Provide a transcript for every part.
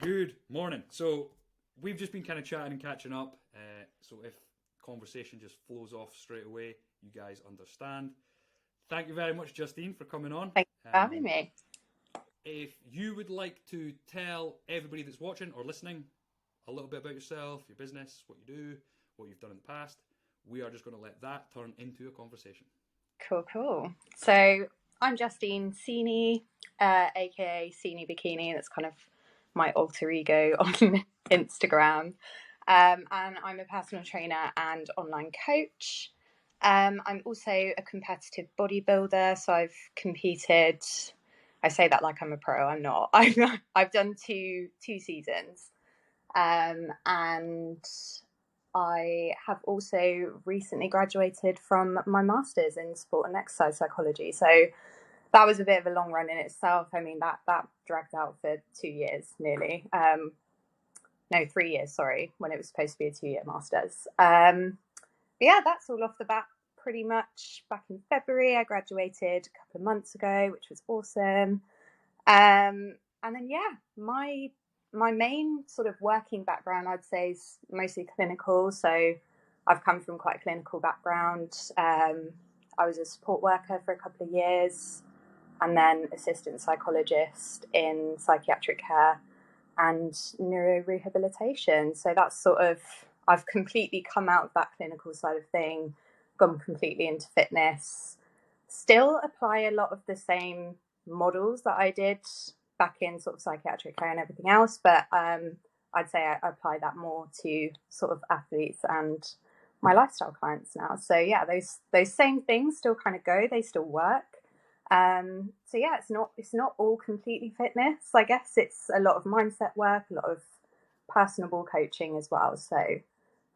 Good morning. So we've just been kind of chatting and catching up. So if conversation just flows off straight away, you guys understand. Thank you very much, Justine, for coming on. Thanks for having me. If you would like to tell everybody that's watching or listening a little bit about yourself, your business, what you do, what you've done in the past, we are just going to let that turn into a conversation. Cool. So I'm Justine Seaney, aka Seaney Bikini. That's kind of my alter ego on Instagram. And I'm a personal trainer and online coach. I'm also a competitive bodybuilder. So I've competed. I say that like I'm a pro. I'm not. I've done two seasons. And I have also recently graduated from my master's in Sport and Exercise Pyschology. So that was a bit of a long run in itself. I mean, that dragged out for 2 years nearly. No, 3 years, sorry, when it was supposed to be a 2-year master's. But yeah, that's all off the bat pretty much. Back in February, I graduated a couple of months ago, which was awesome. And then, yeah, my main sort of working background, I'd say, is mostly clinical. So I've come from quite a clinical background. I was a support worker for a couple of years and then assistant psychologist in psychiatric care and neurorehabilitation. So that's sort of, I've completely come out of that clinical side of thing, gone completely into fitness, still apply a lot of the same models that I did back in sort of psychiatric care and everything else, but I'd say I apply that more to sort of athletes and my lifestyle clients now. So yeah, those same things still kind of go, they still work. So yeah, it's not all completely fitness. I guess it's a lot of mindset work, a lot of personable coaching as well. So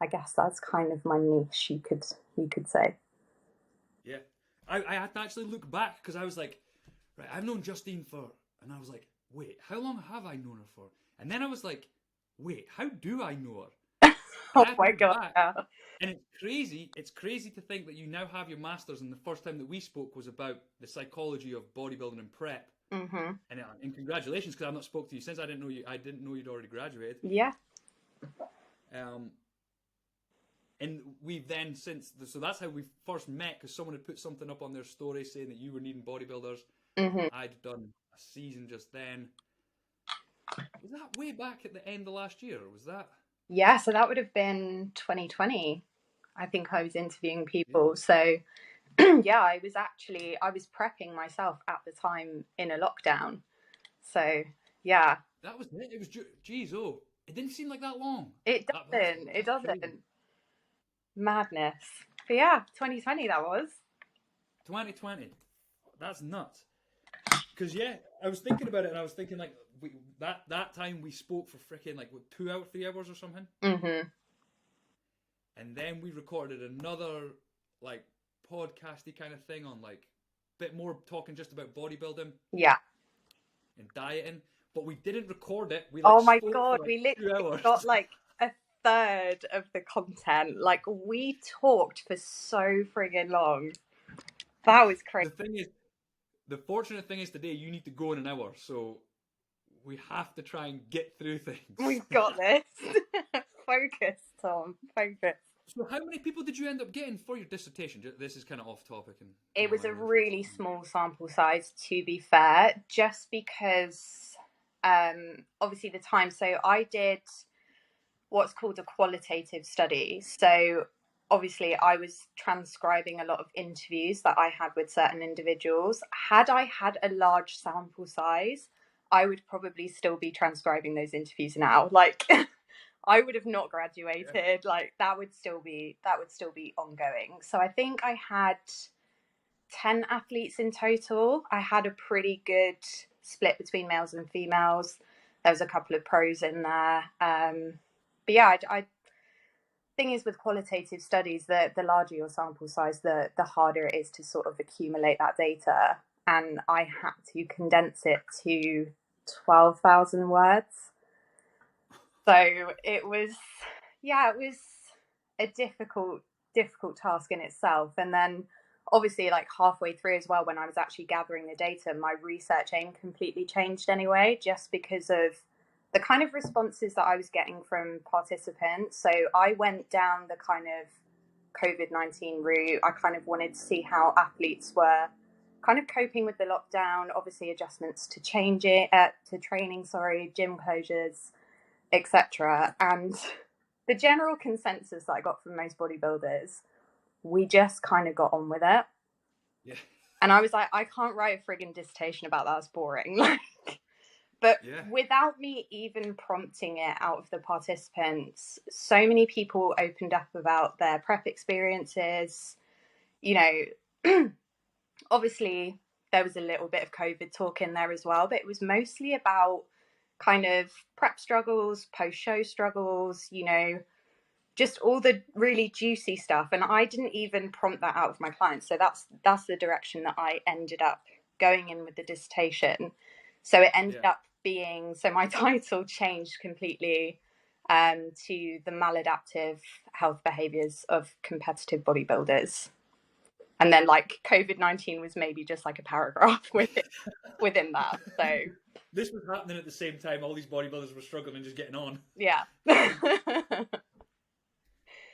I guess that's kind of my niche, you could say. Yeah, I had to actually look back because I was like, right, I've known Justine for, and I was like, wait, how long have I known her for? And then I was like, wait, how do I know her? Oh my God. Yeah. And it's crazy to think that you now have your master's, and the first time that we spoke was about the psychology of bodybuilding and prep. Mm-hmm. And congratulations, because I've not spoke to you since. I didn't know you'd already graduated. Yeah. And we've then since, so that's how we first met, because someone had put something up on their story saying that you were needing bodybuilders. Mm-hmm. I'd done a season just then. Was that way back at the end of last year? Or was that? Yeah, so that would have been 2020. I think I was interviewing people. So yeah, I was prepping myself at the time in a lockdown. So yeah. That was it. It was, geez, oh, it didn't seem like that long. It doesn't. Madness. But yeah, 2020 that was. 2020. That's nuts. Because yeah, I was thinking about it, and I was thinking like that time we spoke for freaking like what, 2 hours, 3 hours or something. Mm-hmm. And then we recorded another like podcasty kind of thing on like a bit more talking just about bodybuilding. Yeah. And dieting, but we didn't record it. We oh my God, we literally got like a third of the content. Like we talked for so friggin' long. That was crazy. The fortunate thing is today you need to go in an hour, so we have to try and get through things. We've got this. Focus, Tom. Focus. So how many people did you end up getting for your dissertation? This is kind of off topic. It was a really small sample size, to be fair, just because obviously the time. So I did what's called a qualitative study. So obviously I was transcribing a lot of interviews that I had with certain individuals. Had I had a large sample size, I would probably still be transcribing those interviews now. Like I would have not graduated. Yeah. Like that would still be ongoing. So I think I had 10 athletes in total. I had a pretty good split between males and females. There was a couple of pros in there. But yeah, I thing is with qualitative studies, the larger your sample size, the harder it is to sort of accumulate that data. And I had to condense it to 12,000 words. So it was a difficult task in itself. And then obviously like halfway through as well, when I was actually gathering the data, my research aim completely changed anyway, just because of the kind of responses that I was getting from participants. So I went down the kind of COVID-19 route. I kind of wanted to see how athletes were kind of coping with the lockdown, obviously adjustments to training, gym closures, etc. And the general consensus that I got from most bodybuilders, we just kind of got on with it. Yeah. And I was like, I can't write a frigging dissertation about that. It's boring. But without me even prompting it out of the participants, so many people opened up about their prep experiences. You know, obviously there was a little bit of COVID talk in there as well, but it was mostly about kind of prep struggles, post-show struggles, you know, just all the really juicy stuff. And I didn't even prompt that out of my clients. So that's the direction that I ended up going in with the dissertation. So it ended up being, so my title changed completely to the maladaptive health behaviors of competitive bodybuilders. And then like COVID-19 was maybe just like a paragraph within that. So this was happening at the same time all these bodybuilders were struggling and just getting on. Yeah.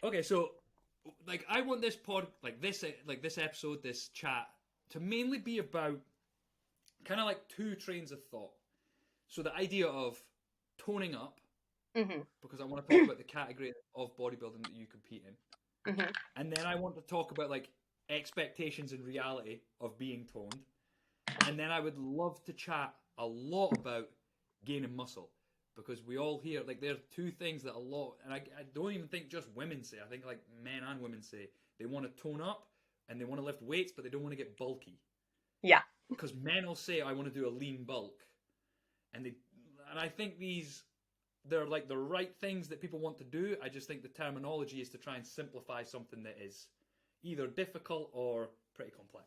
Okay, so like I want this this episode, this chat to mainly be about kind of like two trains of thought. So the idea of toning up, because I want to talk about the category of bodybuilding that you compete in, and then I want to talk about like expectations and reality of being toned, and then I would love to chat a lot about gaining muscle, because we all hear like there are two things that a lot, and I don't even think just women say, I think like men and women say they want to tone up and they want to lift weights, but they don't want to get bulky. Yeah. Because men will say, I want to do a lean bulk. And I think they're like the right things that people want to do. I just think the terminology is to try and simplify something that is either difficult or pretty complex.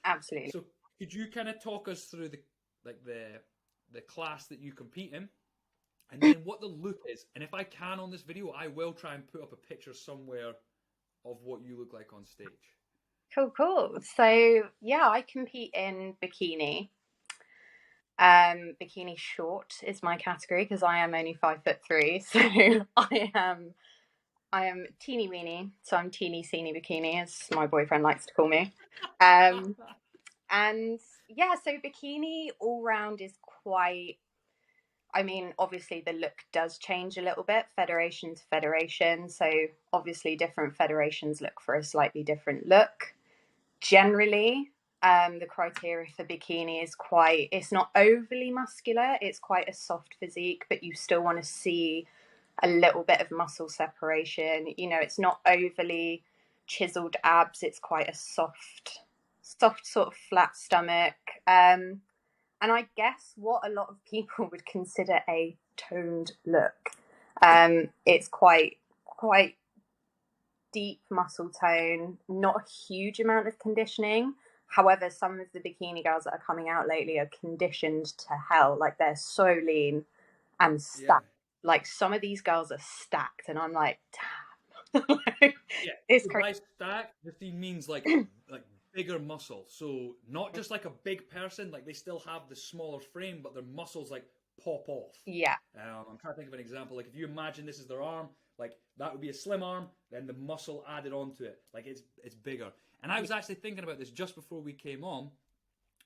Absolutely. So could you kind of talk us through the class that you compete in, and then what the look is? And if I can on this video, I will try and put up a picture somewhere of what you look like on stage. Cool. So yeah, I compete in bikini. Bikini short is my category because I am only 5'3", so I am teeny weeny, so I'm teeny seeny bikini, as my boyfriend likes to call me. And yeah, so bikini all round is quite, I mean, obviously the look does change a little bit federation to federation, so obviously different federations look for a slightly different look. Generally, the criteria for bikini is it's not overly muscular, it's quite a soft physique, but you still want to see a little bit of muscle separation. You know, it's not overly chiseled abs, it's quite a soft sort of flat stomach. And I guess what a lot of people would consider a toned look. It's quite deep muscle tone, not a huge amount of conditioning. However, some of the bikini girls that are coming out lately are conditioned to hell. Like, they're so lean and stacked. Yeah. Like, some of these girls are stacked, and I'm like, damn. It's crazy. By stacked, Justine means like bigger muscle. So not just like a big person, like they still have the smaller frame, but their muscles like pop off. Yeah. I'm trying to think of an example. Like if you imagine this is their arm, like that would be a slim arm, then the muscle added onto it. Like it's bigger. And I was actually thinking about this just before we came on,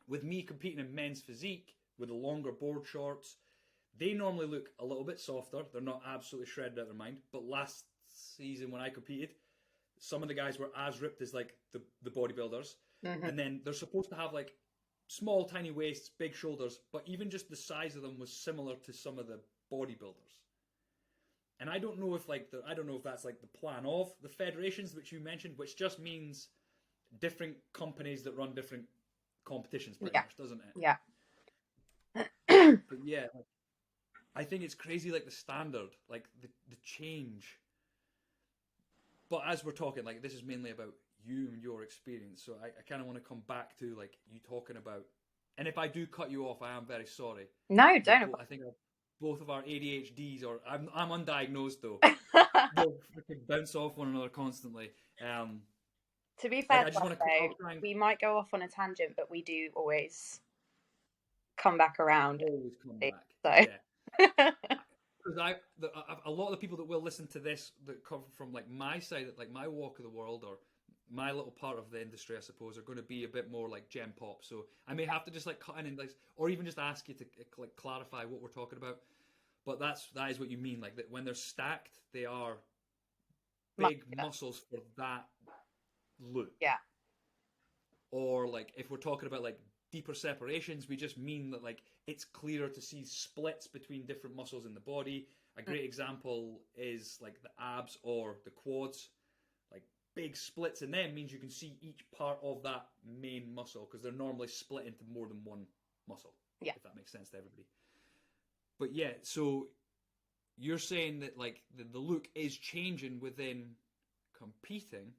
with me competing in men's physique with the longer board shorts. They normally look a little bit softer. They're not absolutely shredded out of their mind. But last season when I competed, some of the guys were as ripped as like the bodybuilders. And then they're supposed to have like small, tiny waists, big shoulders, but even just the size of them was similar to some of the bodybuilders. And I don't know if that's like the plan of the federations which you mentioned, which just means different companies that run different competitions, pretty much, doesn't it? Yeah. But yeah, I think it's crazy, like the standard, like the change. But as we're talking, like this is mainly about you and your experience, so I kind of want to come back to like you talking about, and if I do cut you off, I am very sorry. No, don't. I think both of our ADHDs, or I'm undiagnosed though, they'll freaking bounce off one another constantly. To be fair, we might go off on a tangent, but we do always come back around. Always come back. So. Yeah. because a lot of the people that will listen to this that come from like my side, like my walk of the world or my little part of the industry, I suppose, are going to be a bit more like gem pop. So I may have to just like cut in and like, or even just ask you to like clarify what we're talking about. But that is what you mean, like that when they're stacked, they are big muscles for that look. Yeah. Or like if we're talking about like deeper separations, we just mean that like it's clearer to see splits between different muscles in the body. A great example is like the abs or the quads. Like big splits in them means you can see each part of that main muscle because they're normally split into more than one muscle. Yeah. If that makes sense to everybody. But yeah, so you're saying that like the look is changing within competing.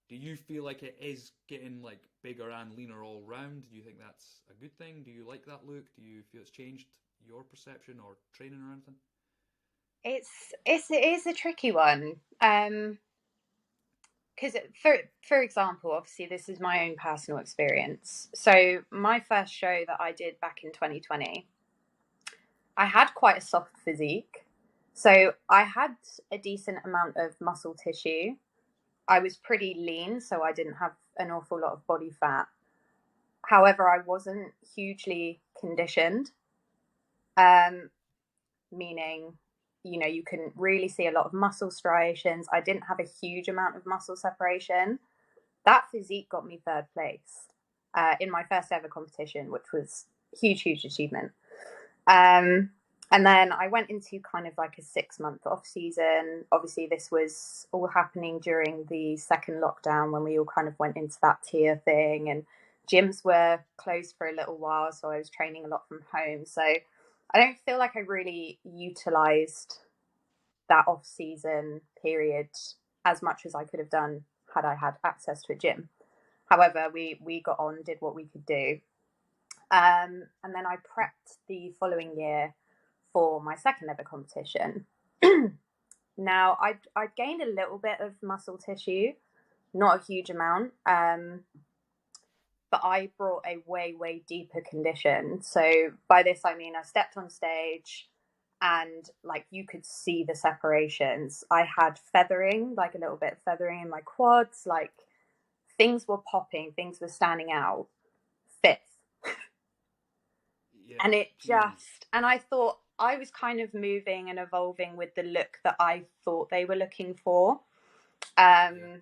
Do you feel like it is getting like bigger and leaner all round? Do you think that's a good thing? Do you like that look? Do you feel it's changed your perception or training or anything? It is a tricky one. Because for example, obviously this is my own personal experience. So my first show that I did back in 2020, I had quite a soft physique. So I had a decent amount of muscle tissue. I was pretty lean, so I didn't have an awful lot of body fat. However, I wasn't hugely conditioned, meaning, you know, you couldn't really see a lot of muscle striations. I didn't have a huge amount of muscle separation. That physique got me third place in my first ever competition, which was a huge achievement. And then I went into kind of like a 6-month off season. Obviously, this was all happening during the second lockdown when we all kind of went into that tier thing, and gyms were closed for a little while. So I was training a lot from home. So I don't feel like I really utilized that off season period as much as I could have done had I had access to a gym. However, we got on, did what we could do. And then I prepped the following year for my second ever competition. Now, I'd gained a little bit of muscle tissue, not a huge amount, but I brought a way deeper condition. So by this, I mean I stepped on stage and like you could see the separations. I had feathering, like a little bit of feathering in my quads, like things were popping, things were standing out. Fifth. Yeah, and it just, and I thought I was kind of moving and evolving with the look that I thought they were looking for. And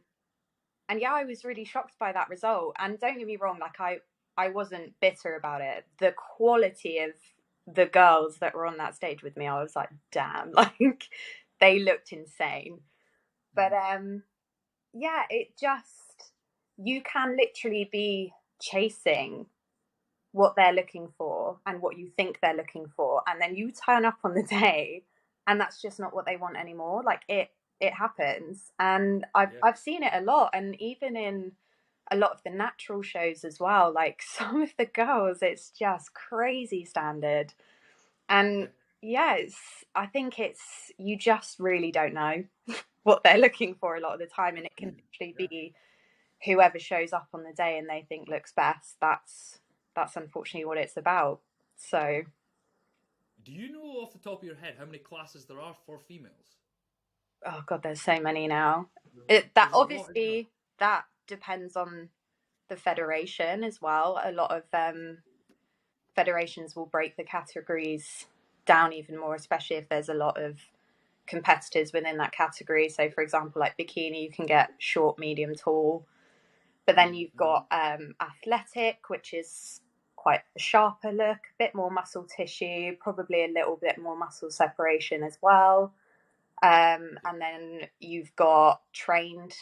yeah, I was really shocked by that result. And don't get me wrong, like I wasn't bitter about it. The quality of the girls that were on that stage with me, I was like, damn, like they looked insane. But yeah, it just, you can literally be chasing what they're looking for and what you think they're looking for, and then you turn up on the day and that's just not what they want anymore. Like it happens, and I've seen it a lot, and even in a lot of the natural shows as well. Like some of the girls, it's just crazy standard, and I think it's, you just really don't know what they're looking for a lot of the time, and it can literally be whoever shows up on the day and they think looks best. That's unfortunately what it's about. So, do you know off the top of your head how many classes there are for females? oh god, there's so many now. That obviously that depends on the federation as well. A lot of federations will break the categories down even more, especially if there's a lot of competitors within that category. So, for example, like bikini, you can get short, medium, tall. But then you've got athletic, which is quite a sharper look, a bit more muscle tissue, probably a little bit more muscle separation as well. And then you've got trained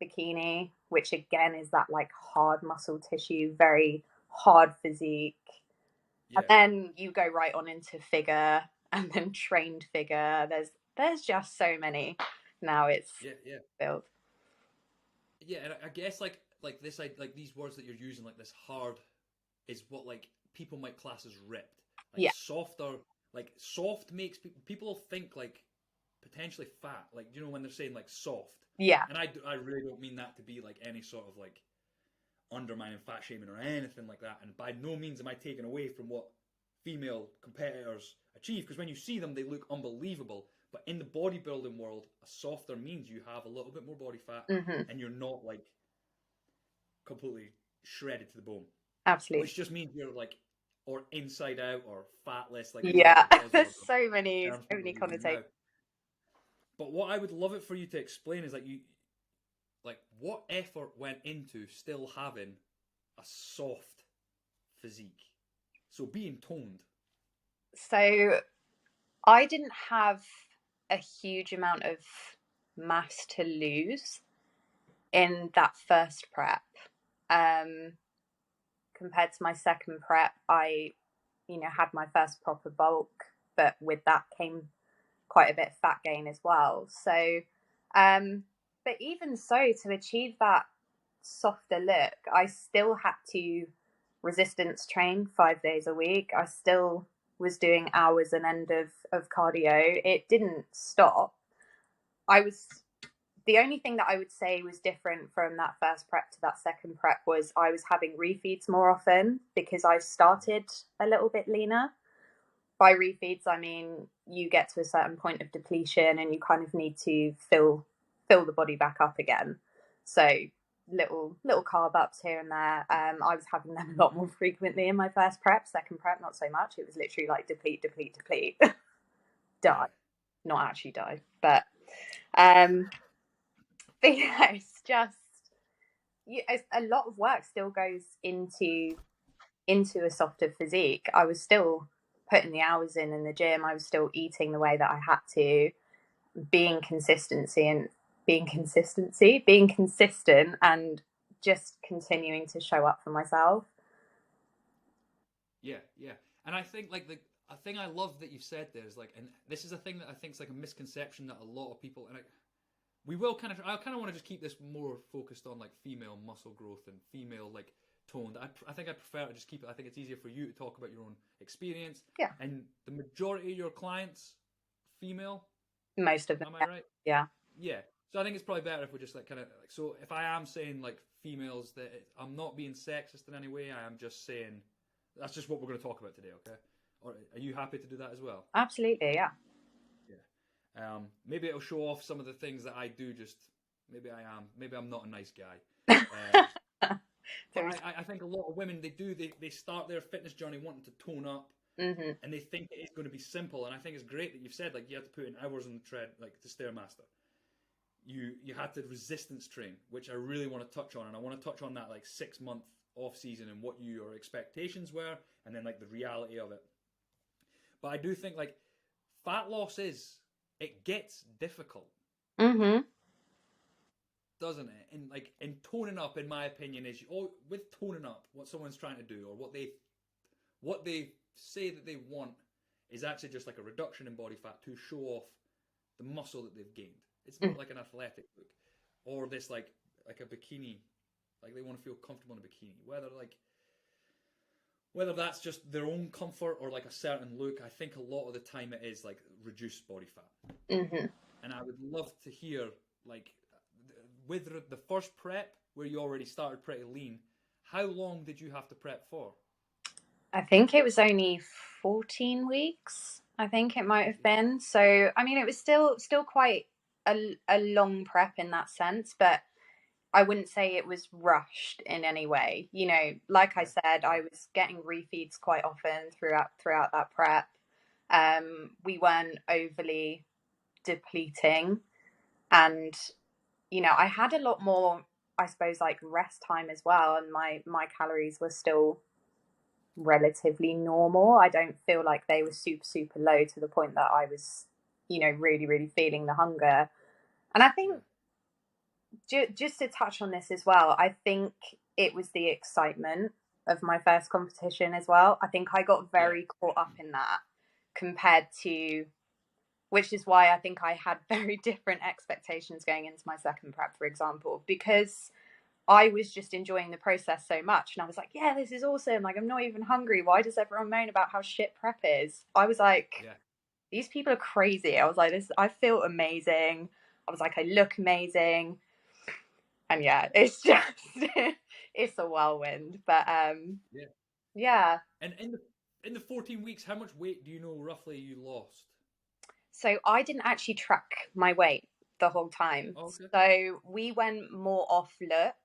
bikini, which again is that like hard muscle tissue, very hard physique. And then you go right on into figure, and then trained figure. There's just so many now. It's built. Yeah, and I guess like this, like these words that you're using, like this hard, is what like people might class as ripped. Like softer, like soft makes people think like potentially fat. Like, you know, when they're saying like soft. Yeah. And I really don't mean that to be like any sort of like undermining fat shaming or anything like that. And by no means am I taking away from what female competitors achieve, because when you see them, they look unbelievable. But in the bodybuilding world, a softer means you have a little bit more body fat, and you're not like completely shredded to the bone. Absolutely. Which just means you're like, or inside out, or fatless. Like, Yeah, the there's buzzword so many terms people are using now. connotations. But what I would love it for you to explain is like, what effort went into still having a soft physique, so being toned. So I didn't have a huge amount of mass to lose in that first prep. Compared to my second prep, I, had my first proper bulk, but with that came quite a bit of fat gain as well. So, but even so, to achieve that softer look, I still had to resistance train 5 days a week. I still was doing hours and end of cardio. It didn't stop. The only thing that I would say was different from that first prep to that second prep was I was having refeeds more often, because I started a little bit leaner. By refeeds, I mean you get to a certain point of depletion and you kind of need to fill the body back up again. So little carb ups here and there. I was having them a lot more frequently in my first prep. Second prep, not so much. It was literally like deplete die. Not actually die, but yeah, it's just a lot of work still goes into a softer physique. I was still putting the hours in the gym. I was still eating the way that I had to, being consistent, and just continuing to show up for myself. Yeah. And I think like a thing I love that you've said there is like, and this is a thing that I think is like a misconception that a lot of people, and I kind of want to just keep this more focused on like female muscle growth and female like toned. I think I prefer to just keep it. I think it's easier for you to talk about your own experience. Yeah. And the majority of your clients, female. Most of them. Am I right? Yeah. Yeah. So I think it's probably better if we just like kind of like, so if I am saying like females, that I'm not being sexist in any way. I am just saying that's just what we're going to talk about today. Okay. Or are you happy to do that as well? Absolutely. Yeah. Yeah. Maybe it'll show off some of the things that I do. Just maybe I'm not a nice guy. But I think a lot of women, they start their fitness journey wanting to tone up, and they think it is going to be simple. And I think it's great that you've said like you had to put in hours on the tread, like the Stairmaster. You had to resistance train, which I really want to touch on, and I want to touch on that like 6 month off season and what your expectations were, and then like the reality of it. But I do think like fat loss it gets difficult. Doesn't it? And like in toning up, in my opinion, with toning up, what someone's trying to do, or what they say that they want, is actually just like a reduction in body fat to show off the muscle that they've gained. It's not like an athletic look, or this like a bikini, like they want to feel comfortable in a bikini. Whether that's just their own comfort or like a certain look, I think a lot of the time it is like reduced body fat. And I would love to hear like, with the first prep where you already started pretty lean, how long did you have to prep for? I think it was only 14 weeks. I think it might have been. So, I mean, it was still quite a long prep in that sense, but I wouldn't say it was rushed in any way. Like I said, I was getting refeeds quite often throughout that prep. We weren't overly depleting, and I had a lot more, I suppose, like rest time as well, and my calories were still relatively normal. I don't feel like they were super low to the point that I was really, really feeling the hunger. And I think just to touch on this as well, I think it was the excitement of my first competition as well. I think I got very caught up in that, compared to, which is why I think I had very different expectations going into my second prep, for example, because I was just enjoying the process so much. And I was like, yeah, this is awesome. Like, I'm not even hungry. Why does everyone moan about how shit prep is? I was like, these people are crazy. I was like, I feel amazing. I was like, I look amazing. And yeah, it's just, it's a whirlwind. But yeah. And in the 14 weeks, how much weight do you know roughly you lost? So I didn't actually track my weight the whole time. Oh, okay. So we went more off look,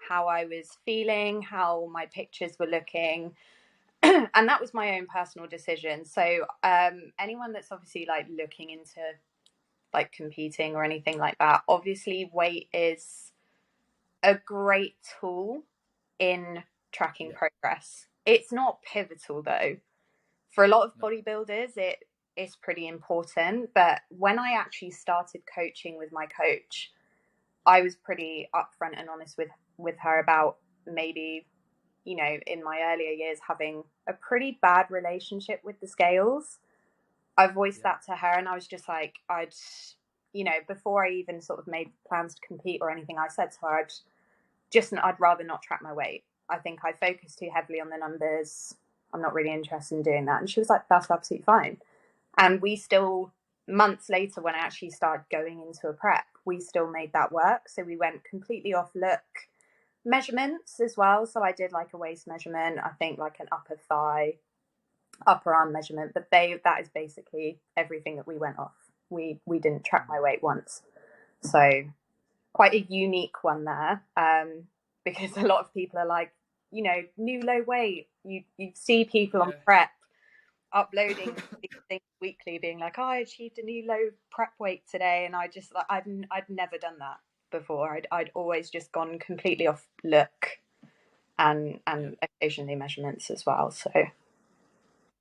how I was feeling, how my pictures were looking. And that was my own personal decision. So anyone that's obviously like looking into like competing or anything like that, obviously weight is a great tool in tracking Yeah. progress. It's not pivotal though. For a lot of No. bodybuilders, it is pretty important. But when I actually started coaching with my coach, I was pretty upfront and honest with her about maybe, you know, in my earlier years having a pretty bad relationship with the scales. I voiced Yeah. that to her, and I was just like, you know, before I even sort of made plans to compete or anything, I said to her, I'd rather not track my weight. I think I focus too heavily on the numbers. I'm not really interested in doing that. And she was like, that's absolutely fine. And we still, months later, when I actually started going into a prep, we still made that work. So we went completely off look measurements as well. So I did like a waist measurement, I think like an upper thigh, upper arm measurement, but that is basically everything that we went off. We didn't track my weight once. So quite a unique one there, because a lot of people are like, you know, new low weight. You see people on Yeah. prep uploading these things weekly, being like, oh, I achieved a new low prep weight today, and I just like I'd never done that before. I'd always just gone completely off look and Yeah. occasionally measurements as well. So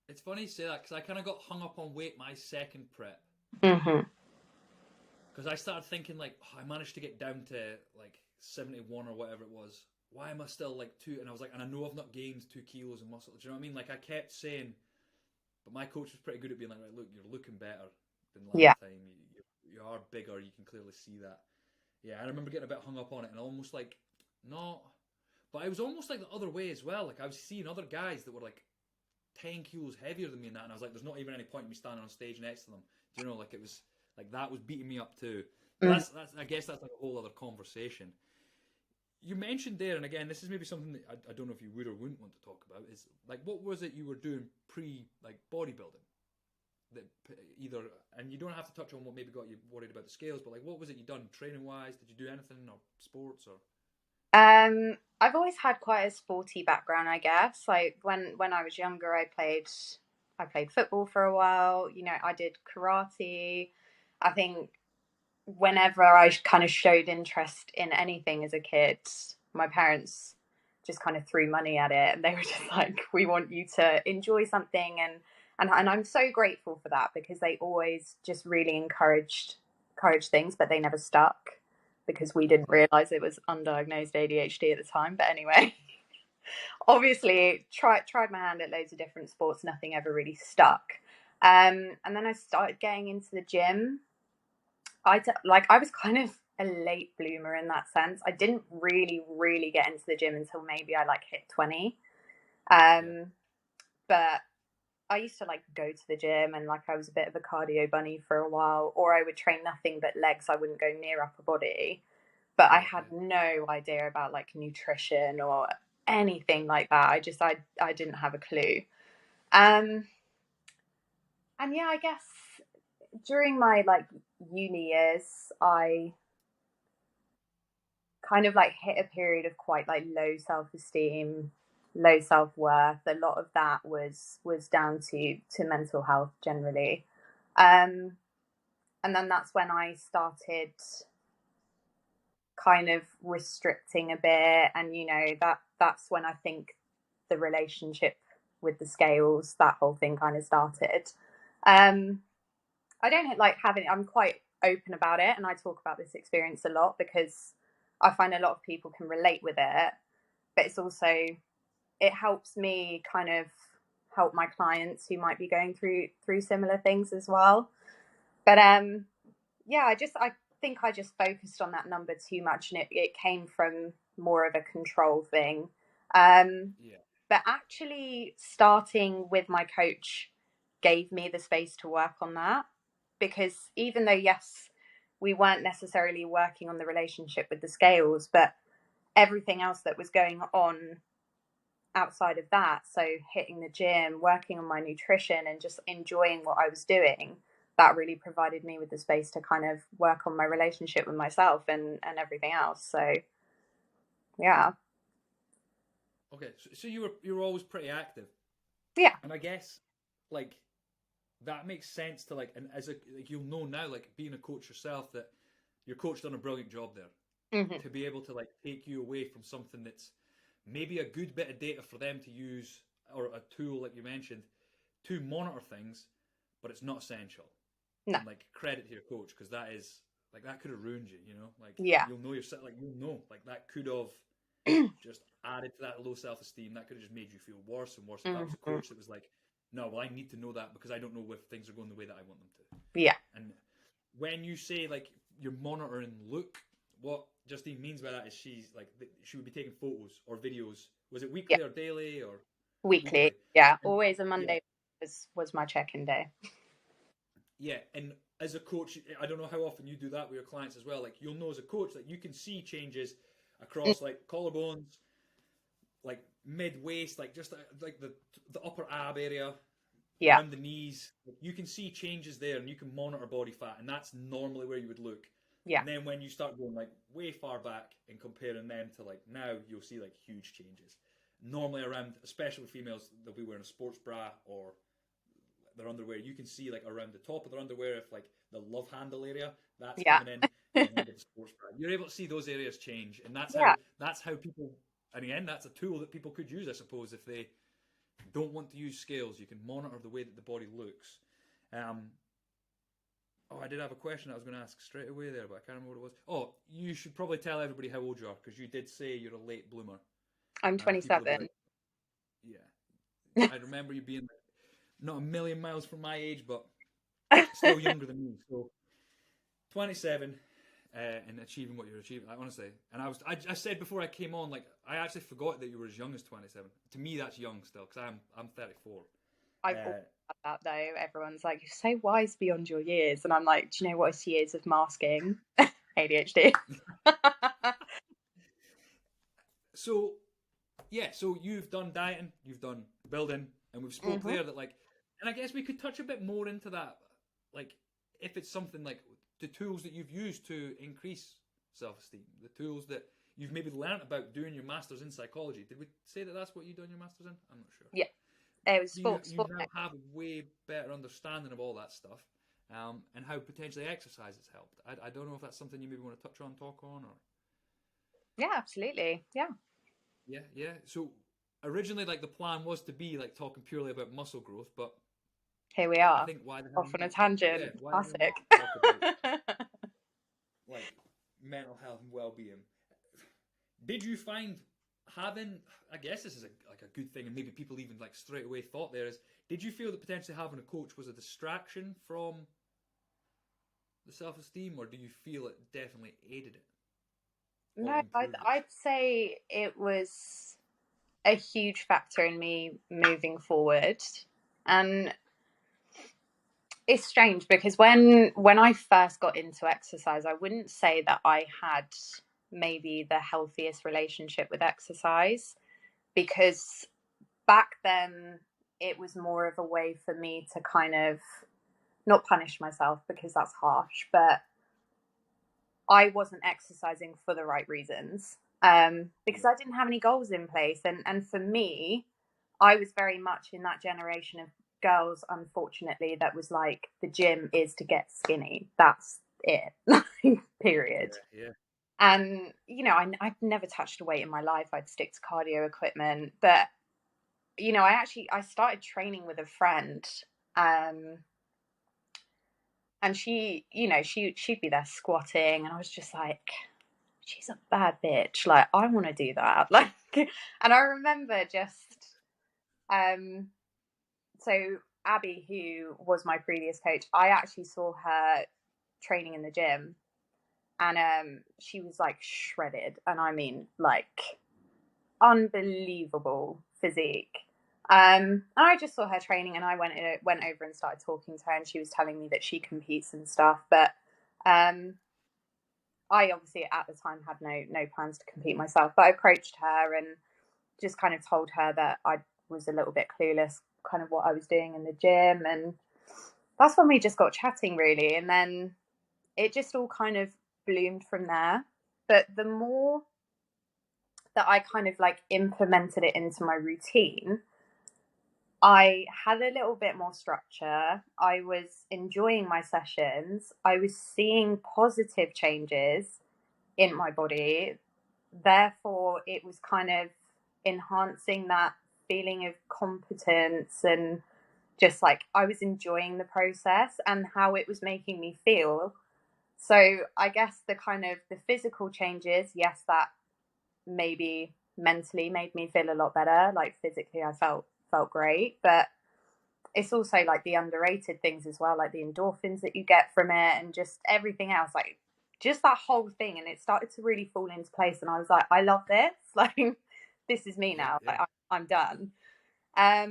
It's funny you say that because I kind of got hung up on weight my second prep. mm-hmm. Because I started thinking like, oh, I managed to get down to like 71 or whatever it was. Why am I still like two? And I was like, and I know I've not gained 2 kilos in muscle. Do you know what I mean? Like I kept saying, but my coach was pretty good at being like, right, look, you're looking better than Yeah. last time. You are bigger. You can clearly see that. Yeah, I remember getting a bit hung up on it and almost like, not. But I was almost like the other way as well. Like I was seeing other guys that were like 10 kilos heavier than me in that, and I was like, there's not even any point in me standing on stage next to them. Do you know, like it was like that was beating me up too. But Mm. that's I guess that's like a whole other conversation. You mentioned there, and again, this is maybe something that I don't know if you would or wouldn't want to talk about. Is like what was it you were doing pre like bodybuilding? That either, and you don't have to touch on what maybe got you worried about the scales, but like what was it you done training wise? Did you do anything or sports or? I've always had quite a sporty background, I guess. Like when I was younger, I played football for a while. You know, I did karate. I think whenever I kind of showed interest in anything as a kid, my parents just kind of threw money at it, and they were just like, "We want you to enjoy something," and I'm so grateful for that because they always just really encouraged things, but they never stuck because we didn't Yeah, realize it was undiagnosed ADHD at the time. But anyway, obviously tried my hand at loads of different sports, nothing ever really stuck. And then I started getting into the gym. I was kind of a late bloomer in that sense. I didn't really get into the gym until maybe I like hit 20. yeah, But I used to like go to the gym, and like I was a bit of a cardio bunny for a while, or I would train nothing but legs. I wouldn't go near upper body. But I yeah, had yeah. no idea about like nutrition or anything like that. I didn't have a clue. Um and yeah, I guess during my like uni years, I kind of like hit a period of quite like low self-esteem, low self-worth. A lot of that was down to mental health generally. Um and then that's when I started kind of restricting a bit, and you know that's when I think the relationship with the scales, that whole thing kind of started. um I don't like having, I'm quite open about it, and I talk about this experience a lot because I find a lot of people can relate with it, but it's also, it helps me kind of help my clients who might be going through similar things as well. But yeah, I think I just focused on that number too much, and it came from more of a control thing. Yeah. But actually starting with my coach gave me the space to work on that, because even though, yes, we weren't necessarily working on the relationship with the scales, but everything else that was going on outside of that, so hitting the gym, working on my nutrition, and just enjoying what I was doing, that really provided me with the space to kind of work on my relationship with myself and everything else. So yeah. Okay, so you were always pretty active, Yeah. and I guess like that makes sense to like, and as a like you'll know now, like being a coach yourself, that your coach done a brilliant job there Hmm. to be able to like take you away from something that's maybe a good bit of data for them to use, or a tool like you mentioned to monitor things, but it's not essential. No. And like credit to your coach, because that is like that could have ruined you, you know, like Yeah. you'll know yourself, like you'll know like that could have just added to that low self-esteem. That could have just made you feel worse and worse if that was a Hmm. coach that was like, no, well, I need to know that because I don't know if things are going the way that I want them to. Yeah. And when you say like you're monitoring look, what Justine means by that is she's like she would be taking photos or videos. Was it weekly Yeah. or daily or Weekly. weekly? Yeah. And Always a yeah, Monday was my check-in day. yeah. And as a coach, I don't know how often you do that with your clients as well. Like you'll know as a coach that you can see changes across like collarbones, like mid waist, like just like the upper ab area, Yeah. around the knees. You can see changes there, and you can monitor body fat, and that's normally where you would look. Yeah. And then when you start going like way far back and comparing them to like now, you'll see like huge changes. Normally around, especially with females, they'll be wearing a sports bra or their underwear. You can see like around the top of their underwear, if like the love handle area that's Yeah. coming in, and then the sports bra, you're able to see those areas change, and Yeah. that's how people. And again, that's a tool that people could use, I suppose, if they don't want to use scales. You can monitor the way that the body looks. Oh, I did have a question I was going to ask straight away there, but I can't remember what it was. Oh, you should probably tell everybody how old you are, because you did say you're a late bloomer. I'm People will be 27. like, yeah. I remember you being like, not a million miles from my age, but still younger than me. So 27, and achieving what you're achieving. Like, honestly, and I said before I came on, like I actually forgot that you were as young as 27. To me, that's young still, because I'm 34. I've always had that though. Everyone's like, you're so wise beyond your years. And I'm like, do you know what it's years of masking? ADHD. So yeah, so you've done dieting, you've done building, and we've spoke Hmm. there that like, and I guess we could touch a bit more into that, like if it's something like the tools that you've used to increase self-esteem, the tools that you've maybe learnt about doing your masters in psychology. Did we say that that's what you done your masters in? I'm not sure. Yeah. It was Do you sports. you now have a way better understanding of all that stuff, and how potentially exercise has helped? I don't know if that's something you maybe want to touch on, talk on, or Yeah, absolutely. Yeah. yeah, yeah. So originally, like the plan was to be like talking purely about muscle growth, but Here we I are. think why the hell Off on a not? Yeah, tangent. why the hell Classic. not talk about like mental health and well-being? Did you find having? I guess this is like a good thing, and maybe people even like straight away thought there is. Did you feel that potentially having a coach was a distraction from the self-esteem, or do you feel it definitely aided it or No, improved it? I'd say it was a huge factor in me moving forward. And it's strange because when I first got into exercise, I wouldn't say that I had maybe the healthiest relationship with exercise, because back then it was more of a way for me to kind of not punish myself, because that's harsh, but I wasn't exercising for the right reasons, because I didn't have any goals in place. And for me, I was very much in that generation of girls, unfortunately, that was like, the gym is to get skinny. That's it. Period. Yeah, yeah. And, I've never touched a weight in my life. I'd stick to cardio equipment. But, I started training with a friend. Um, and she'd be there squatting. And I was just like, she's a bad bitch. Like, I want to do that. Like, and I remember just, so Abby, who was my previous coach, I actually saw her training in the gym, and she was like shredded, and I mean like unbelievable physique. And I just saw her training, and I went over and started talking to her, and she was telling me that she competes and stuff. But I obviously at the time had no plans to compete myself, but I approached her, and just kind of told her that I was a little bit clueless, kind of what I was doing in the gym. And that's when we just got chatting, really. And then it just all kind of bloomed from there. But the more that I kind of like implemented it into my routine, I had a little bit more structure. I was enjoying my sessions. I was seeing positive changes in my body. Therefore, it was kind of enhancing that feeling of competence, and just like I was enjoying the process and how it was making me feel. So I guess the kind of the physical changes, yes, that maybe mentally made me feel a lot better. Like physically I felt great, but it's also like the underrated things as well, like the endorphins that you get from it and just everything else, like just that whole thing. And it started to really fall into place, and I was like, I love this. Like, this is me now. Like, I'm done. But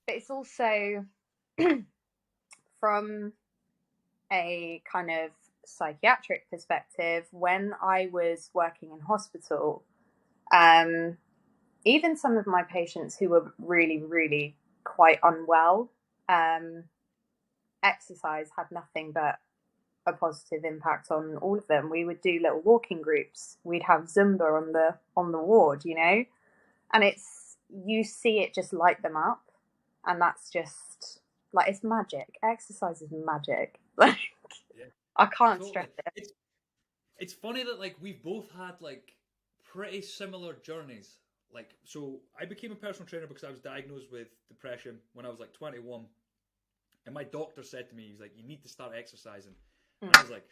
it's also from a kind of psychiatric perspective, when I was working in hospital, even some of my patients who were really, really quite unwell, exercise had nothing but a positive impact on all of them. We would do little walking groups. We'd have Zumba on the ward, you know, and you see it just light them up, and that's just like, it's magic. Exercise is magic. Like, I can't stress it. It's funny that like we've both had like pretty similar journeys. Like, so I became a personal trainer because I was diagnosed with depression when I was like 21, and my doctor said to me, he's like, you need to start exercising. And I was like,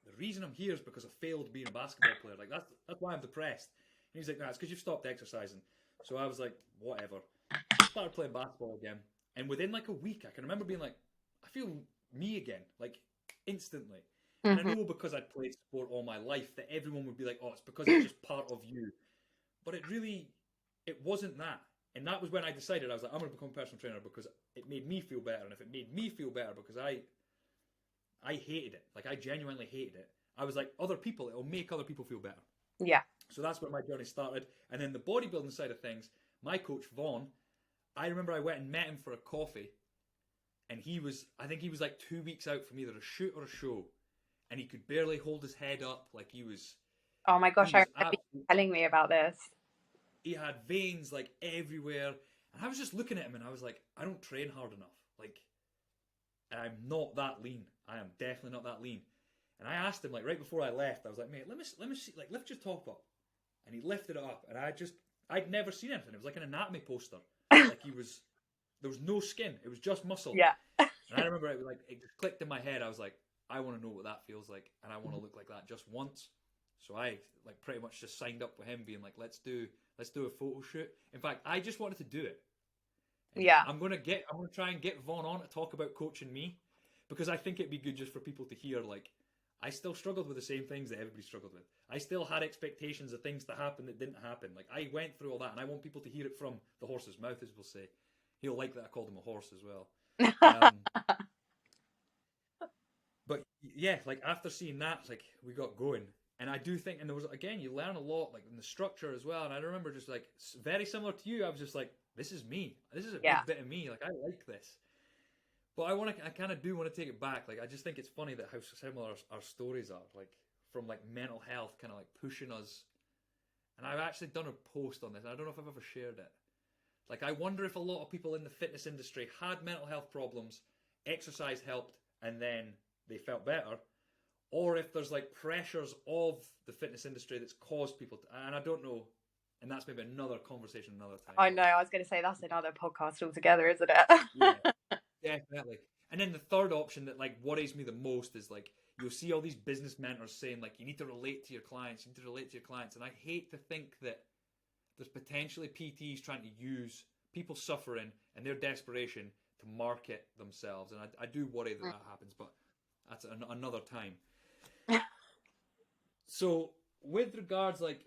the reason I'm here is because I failed being a basketball player. Like, that's why I'm depressed. And he's like, no, it's because you've stopped exercising. So I was like, whatever. I started playing basketball again, and within like a week, I can remember being like, I feel me again, like instantly. And I know because I'd played sport all my life that everyone would be like, oh, it's because it's just part of you. But it wasn't that. And that was when I decided, I was like, I'm going to become a personal trainer because it made me feel better. And if it made me feel better, because I hated it. Like, I genuinely hated it. I was like, other people, it'll make other people feel better. Yeah. So that's where my journey started. And then the bodybuilding side of things, my coach, Vaughn, I remember I went and met him for a coffee. And I think he was like 2 weeks out from either a shoot or a show. And he could barely hold his head up. Like, he was... Oh my gosh, I remember you telling me about this. He had veins like everywhere. And I was just looking at him and I was like, I don't train hard enough. Like, I'm not that lean. I am definitely not that lean. And I asked him, like, right before I left, I was like, mate, let me see, like, lift your top up. And he lifted it up, and I'd never seen anything. It was like an anatomy poster. Like, there was no skin. It was just muscle. Yeah. And I remember it just clicked in my head. I was like, I want to know what that feels like, and I want to look like that just once. So I like pretty much just signed up with him, being like, let's do a photo shoot. In fact, I just wanted to do it. And yeah. I'm gonna try and get Vaughn on to talk about coaching me, because I think it'd be good just for people to hear, like, I still struggled with the same things that everybody struggled with. I still had expectations of things to happen that didn't happen. Like, I went through all that, and I want people to hear it from the horse's mouth, as we'll say. He'll like that I called him a horse as well. But yeah, like, after seeing that, like, we got going. And I do think, and there was, again, you learn a lot, like, in the structure as well. And I remember just, like, very similar to you, I was just like, this is me. This is a big bit of me. Like, I like this. But I kind of do want to take it back. Like, I just think it's funny that how similar our stories are. Like, from, like, mental health kind of, like, pushing us. And I've actually done a post on this. I don't know if I've ever shared it. Like, I wonder if a lot of people in the fitness industry had mental health problems, exercise helped, and then they felt better. Or if there's, like, pressures of the fitness industry that's caused people to... And I don't know. And that's maybe another conversation another time. I know. I was going to say, that's another podcast altogether, isn't it? Yeah. Definitely. And then the third option that, like, worries me the most is, like, you'll see all these business mentors saying, like, you need to relate to your clients, and I hate to think that there's potentially PTs trying to use people suffering and their desperation to market themselves, and I do worry that happens, but that's another time. So, with regards, like,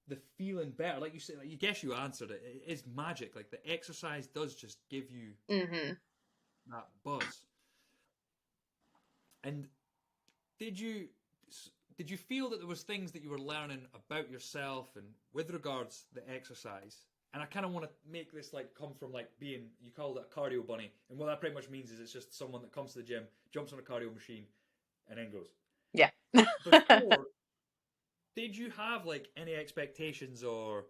the feeling better, like you said, like, you guess you answered it, it is magic. Like, the exercise does just give you... that buzz. And did you did you feel that there was things that you were learning about yourself and with regards to the exercise? And I kind of want to make this like come from like being, you called it a cardio bunny, and what that pretty much means is it's just someone that comes to the gym, jumps on a cardio machine, and then goes. Yeah. Before, did you have like any expectations or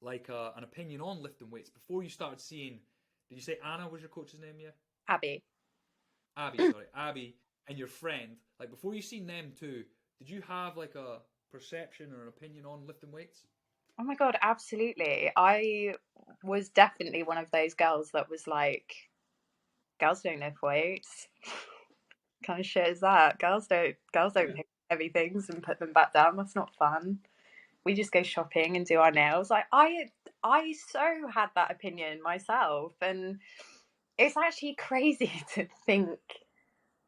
like an opinion on lifting weights before you started seeing? Did you say Anna was your coach's name? Yeah, Abby. Abby, and your friend. Like before you seen them two, did you have like a perception or an opinion on lifting weights? Oh my God, absolutely. I was definitely one of those girls that was like, girls don't lift weights. Kind of shit is that? Girls don't pick heavy things and put them back down. That's not fun. We just go shopping and do our nails. Like I so had that opinion myself, and it's actually crazy to think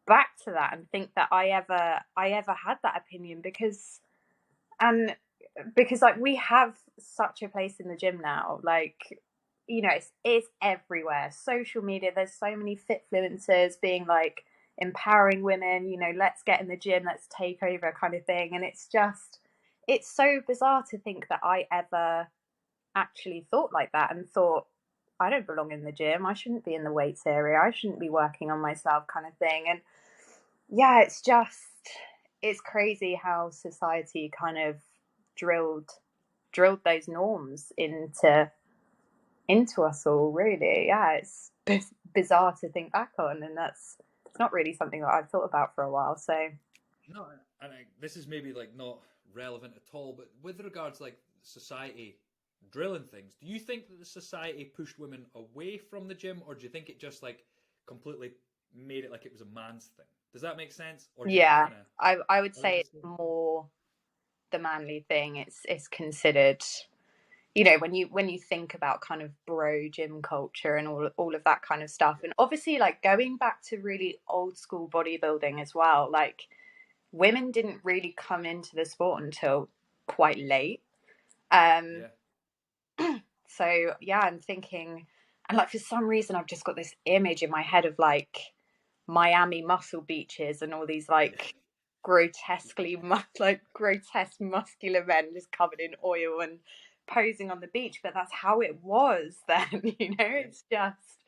back to that and think that I ever had that opinion, because like we have such a place in the gym now, like, you know, it's everywhere. Social media, there's so many fitfluencers being like empowering women, you know, let's get in the gym, let's take over kind of thing. And it's so bizarre to think that I ever actually thought like that and thought, I don't belong in the gym, I shouldn't be in the weights area, I shouldn't be working on myself kind of thing. And yeah, it's crazy how society kind of drilled those norms into us all, really. Yeah, it's bizarre to think back on, and it's not really something that I've thought about for a while. So No, and this is maybe like not relevant at all, but with regards like society drilling things, do you think that the society pushed women away from the gym, or do you think it just like completely made it like it was a man's thing? Does that make sense? Or do you yeah, kind of? I would say it's more the manly thing. It's considered, you know, when you think about kind of bro gym culture and all of that kind of stuff, and obviously like going back to really old school bodybuilding as well, like women didn't really come into the sport until quite late. um Yeah. so yeah, I'm thinking, and like for some reason I've just got this image in my head of like Miami muscle beaches and all these like grotesque muscular men just covered in oil and posing on the beach, but that's how it was then. You know, Yeah. it's just,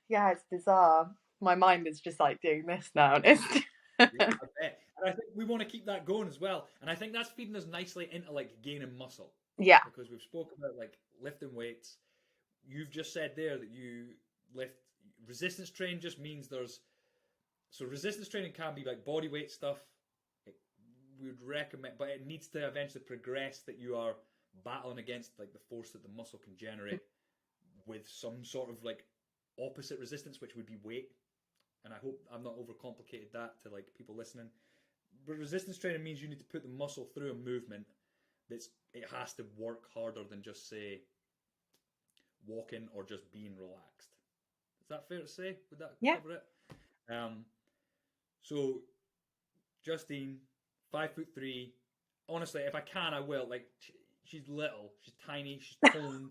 yeah, it's bizarre. My mind is just like doing this now. And Yeah, I bet. And I think we want to keep that going as well. And I think that's feeding us nicely into like gaining muscle. yeah. Because we've spoken about like lifting weights. You've just said there that you lift resistance training just means there's so resistance training can be like body weight stuff. It, we would recommend, but it needs to eventually progress that you are battling against like the force that the muscle can generate with some sort of like opposite resistance, which would be weight. And I hope I'm not overcomplicated that to like people listening. But resistance training means you need to put the muscle through a movement it has to work harder than just say walking or just being relaxed. Is that fair to say? Would that Yeah. cover it? So Justine, 5'3". Honestly, if I can, I will. Like she's little, she's tiny, she's toned,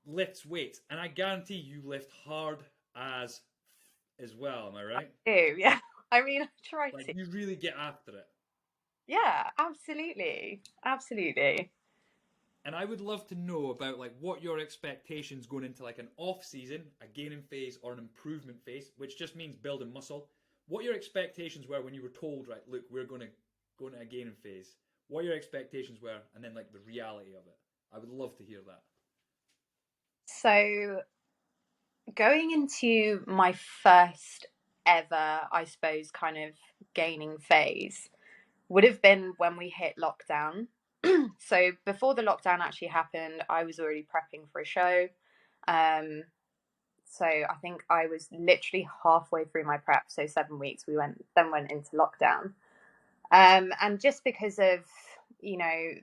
lifts weights, and I guarantee you lift hard as well. Am I right? Do, yeah. I mean, I try Like to. you really get after it. Yeah, absolutely. Absolutely. And I would love to know about like what your expectations going into like an off season, a gaining phase or an improvement phase, which just means building muscle. What your expectations were when you were told, right, look, we're going to go into a gaining phase. What your expectations were, and then like the reality of it. I would love to hear that. So going into my first ever, I suppose, kind of gaining phase would have been when we hit lockdown. So before the lockdown actually happened, I was already prepping for a show. So I think I was literally halfway through my prep. So 7 weeks, we went into lockdown. And just because of, you know,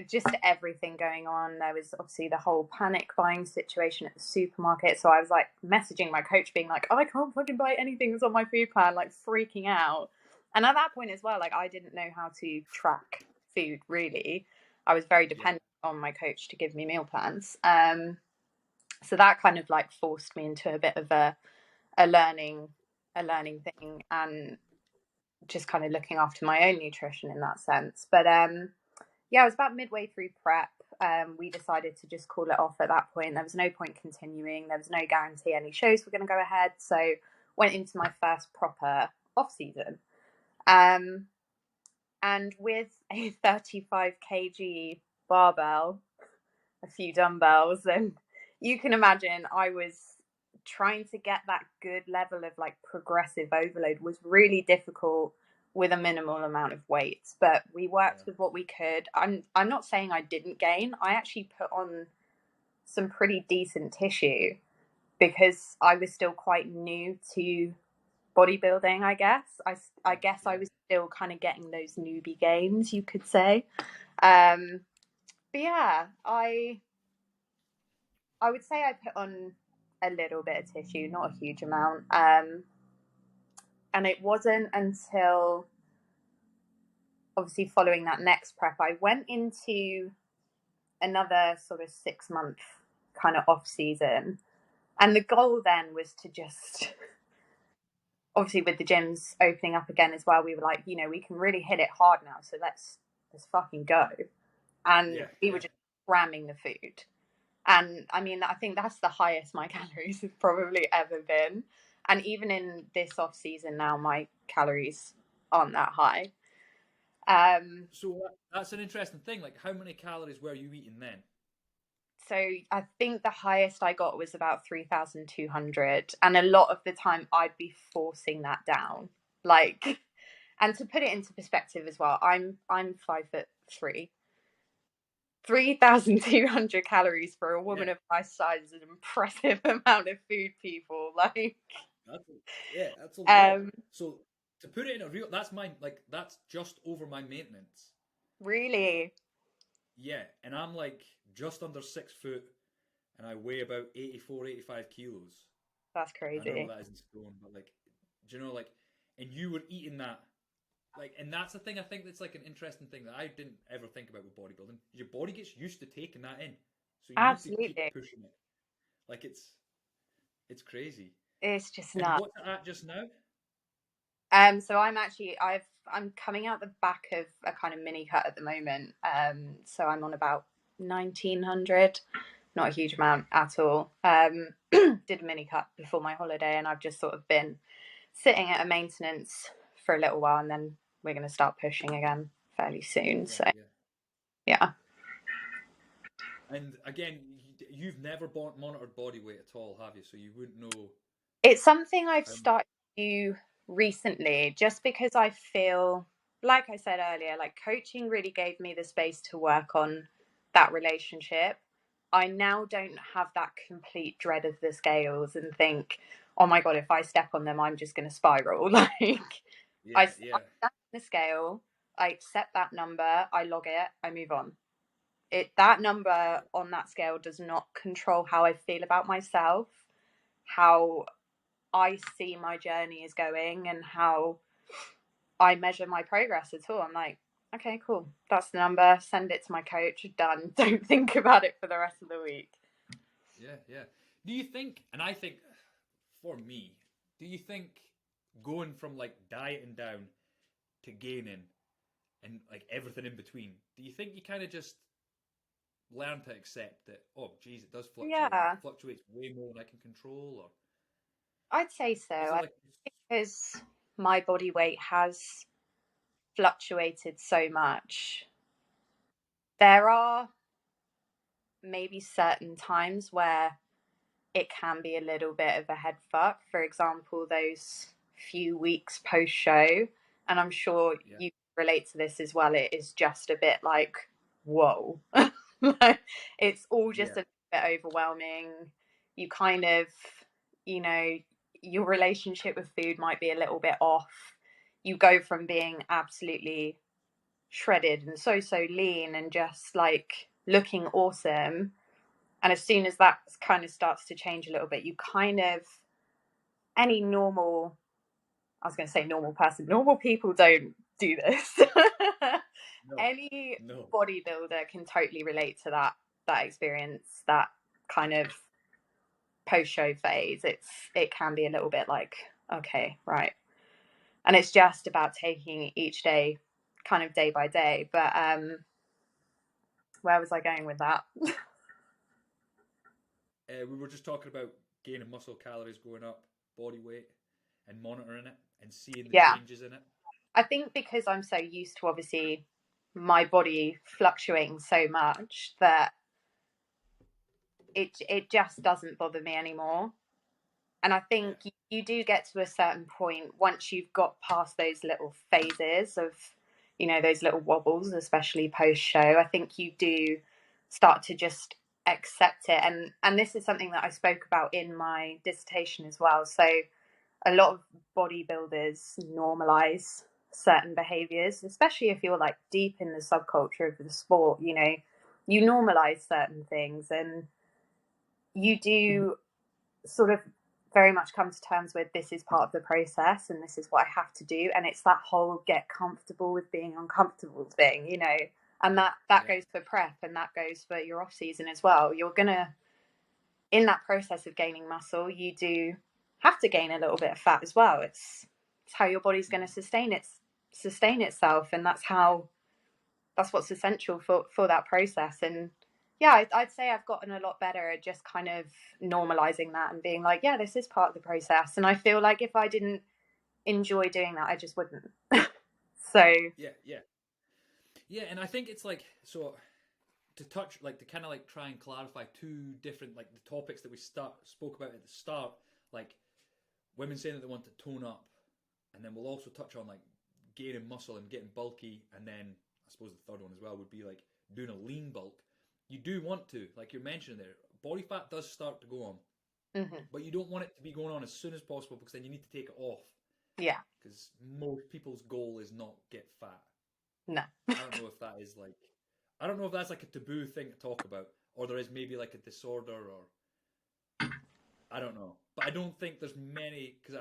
just everything going on, there was obviously the whole panic buying situation at the supermarket. So I was like messaging my coach being like, oh, I can't fucking buy anything that's on my food plan, like freaking out. And at that point as well, like I didn't know how to track food really. I was very dependent on my coach to give me meal plans. So that kind of like forced me into a bit of a learning thing. And just kind of looking after my own nutrition in that sense. But yeah, it was about midway through prep. We decided to just call it off at that point. There was no point continuing. There was no guarantee any shows were going to go ahead. So went into my first proper off season. And with a 35 kg barbell, a few dumbbells, and you can imagine I was trying to get that good level of like progressive overload was really difficult with a minimal amount of weight, but we worked with what we could. I'm not saying I didn't gain. I actually put on some pretty decent tissue because I was still quite new to bodybuilding, I guess. I guess I was still kind of getting those newbie gains, you could say. But yeah, I would say I put on a little bit of tissue, not a huge amount. And it wasn't until obviously following that next prep, I went into another sort of 6-month kind of off season. And the goal then was to just, obviously with the gyms opening up again as well, we were like, you know, we can really hit it hard now. So let's fucking go. And we were just cramming the food. And I mean, I think that's the highest my calories have probably ever been. And even in this off season now, my calories aren't that high. So that's an interesting thing. Like, how many calories were you eating then? So I think the highest I got was about 3,200. And a lot of the time I'd be forcing that down. Like, and to put it into perspective as well, I'm 5'3". 3,200 calories for a woman of my size is an impressive amount of food, people. Like, that's a lot. So to put it in a real, that's just over my maintenance. Really? Yeah, and I'm like just under 6 foot, and I weigh about 84, 85 kilos. That's crazy. I know that isn't stone, but like, do you know, like, and you were eating that. Like, and that's the thing. I think that's like an interesting thing that I didn't ever think about with bodybuilding. Your body gets used to taking that in, so you Absolutely need to keep pushing it. Like, it's crazy. It's just and nuts. what's it at just now? So I'm coming out the back of a kind of mini cut at the moment. So I'm on about 1,900, not a huge amount at all. Did a mini cut before my holiday, and I've just sort of been sitting at a maintenance for a little while, and then we're going to start pushing again fairly soon. So yeah. And again, you've never monitored body weight at all, have you? So you wouldn't know. It's something I've started to do recently, just because I feel, like I said earlier, like coaching really gave me the space to work on that relationship. I now don't have that complete dread of the scales and think, oh my God, if I step on them, I'm just going to spiral. Like, I stand on the scale, I accept that number, I log it, I move on. That number on that scale does not control how I feel about myself, how I see my journey is going, and how I measure my progress at all. I'm like, okay, cool. That's the number. Send it to my coach. Done. Don't think about it for the rest of the week. Yeah. Do you think, and I think for me, do you think going from like dieting down to gaining and like everything in between, do you think you kind of just learn to accept that, oh, geez, it does fluctuate. Yeah. It fluctuates way more than I can control? Or I'd say so. Because my body weight has fluctuated so much, there are maybe certain times where it can be a little bit of a head fuck. For example, those few weeks post show, and I'm sure you relate to this as well. It is just a bit like, whoa. It's all just a bit overwhelming. You kind of, you know, your relationship with food might be a little bit off. You go from being absolutely shredded and so lean and just like looking awesome, and as soon as that kind of starts to change a little bit, you kind of, any normal, I was going to say normal person, normal people don't do this. Any bodybuilder can totally relate to that experience, that kind of post-show phase. It can be a little bit like, okay, right. And it's just about taking each day kind of day by day. But where was I going with that? We were just talking about gaining muscle, calories going up, body weight, and monitoring it and seeing the changes in it. I think because I'm so used to obviously my body fluctuating so much that it just doesn't bother me anymore. And I think you do get to a certain point once you've got past those little phases of, you know, those little wobbles, especially post show. I think you do start to just accept it. And this is something that I spoke about in my dissertation as well. So a lot of bodybuilders normalize certain behaviors, especially if you're like deep in the subculture of the sport. You know, you normalize certain things, and you do sort of very much come to terms with, this is part of the process and this is what I have to do. And it's that whole get comfortable with being uncomfortable thing, you know, and that goes for prep, and that goes for your off season as well. You're gonna, in that process of gaining muscle, you do have to gain a little bit of fat as well. It's how your body's going to sustain itself, and that's what's essential for that process. And yeah, I'd say I've gotten a lot better at just kind of normalizing that and being like, yeah, this is part of the process. And I feel like if I didn't enjoy doing that, I just wouldn't. So yeah, and I think it's like, so to touch, like, to kind of like try and clarify two different, like, the topics that we spoke about at the start, like women saying that they want to tone up, and then we'll also touch on like gaining muscle and getting bulky, and then I suppose the third one as well would be like doing a lean bulk. You do want to, like you're mentioning there, body fat does start to go on, but you don't want it to be going on as soon as possible, because then you need to take it off. Yeah. Because most people's goal is not get fat. No. I don't know if that is like, I don't know if that's like a taboo thing to talk about, or there is maybe like a disorder, or I don't know. But I don't think there's many, because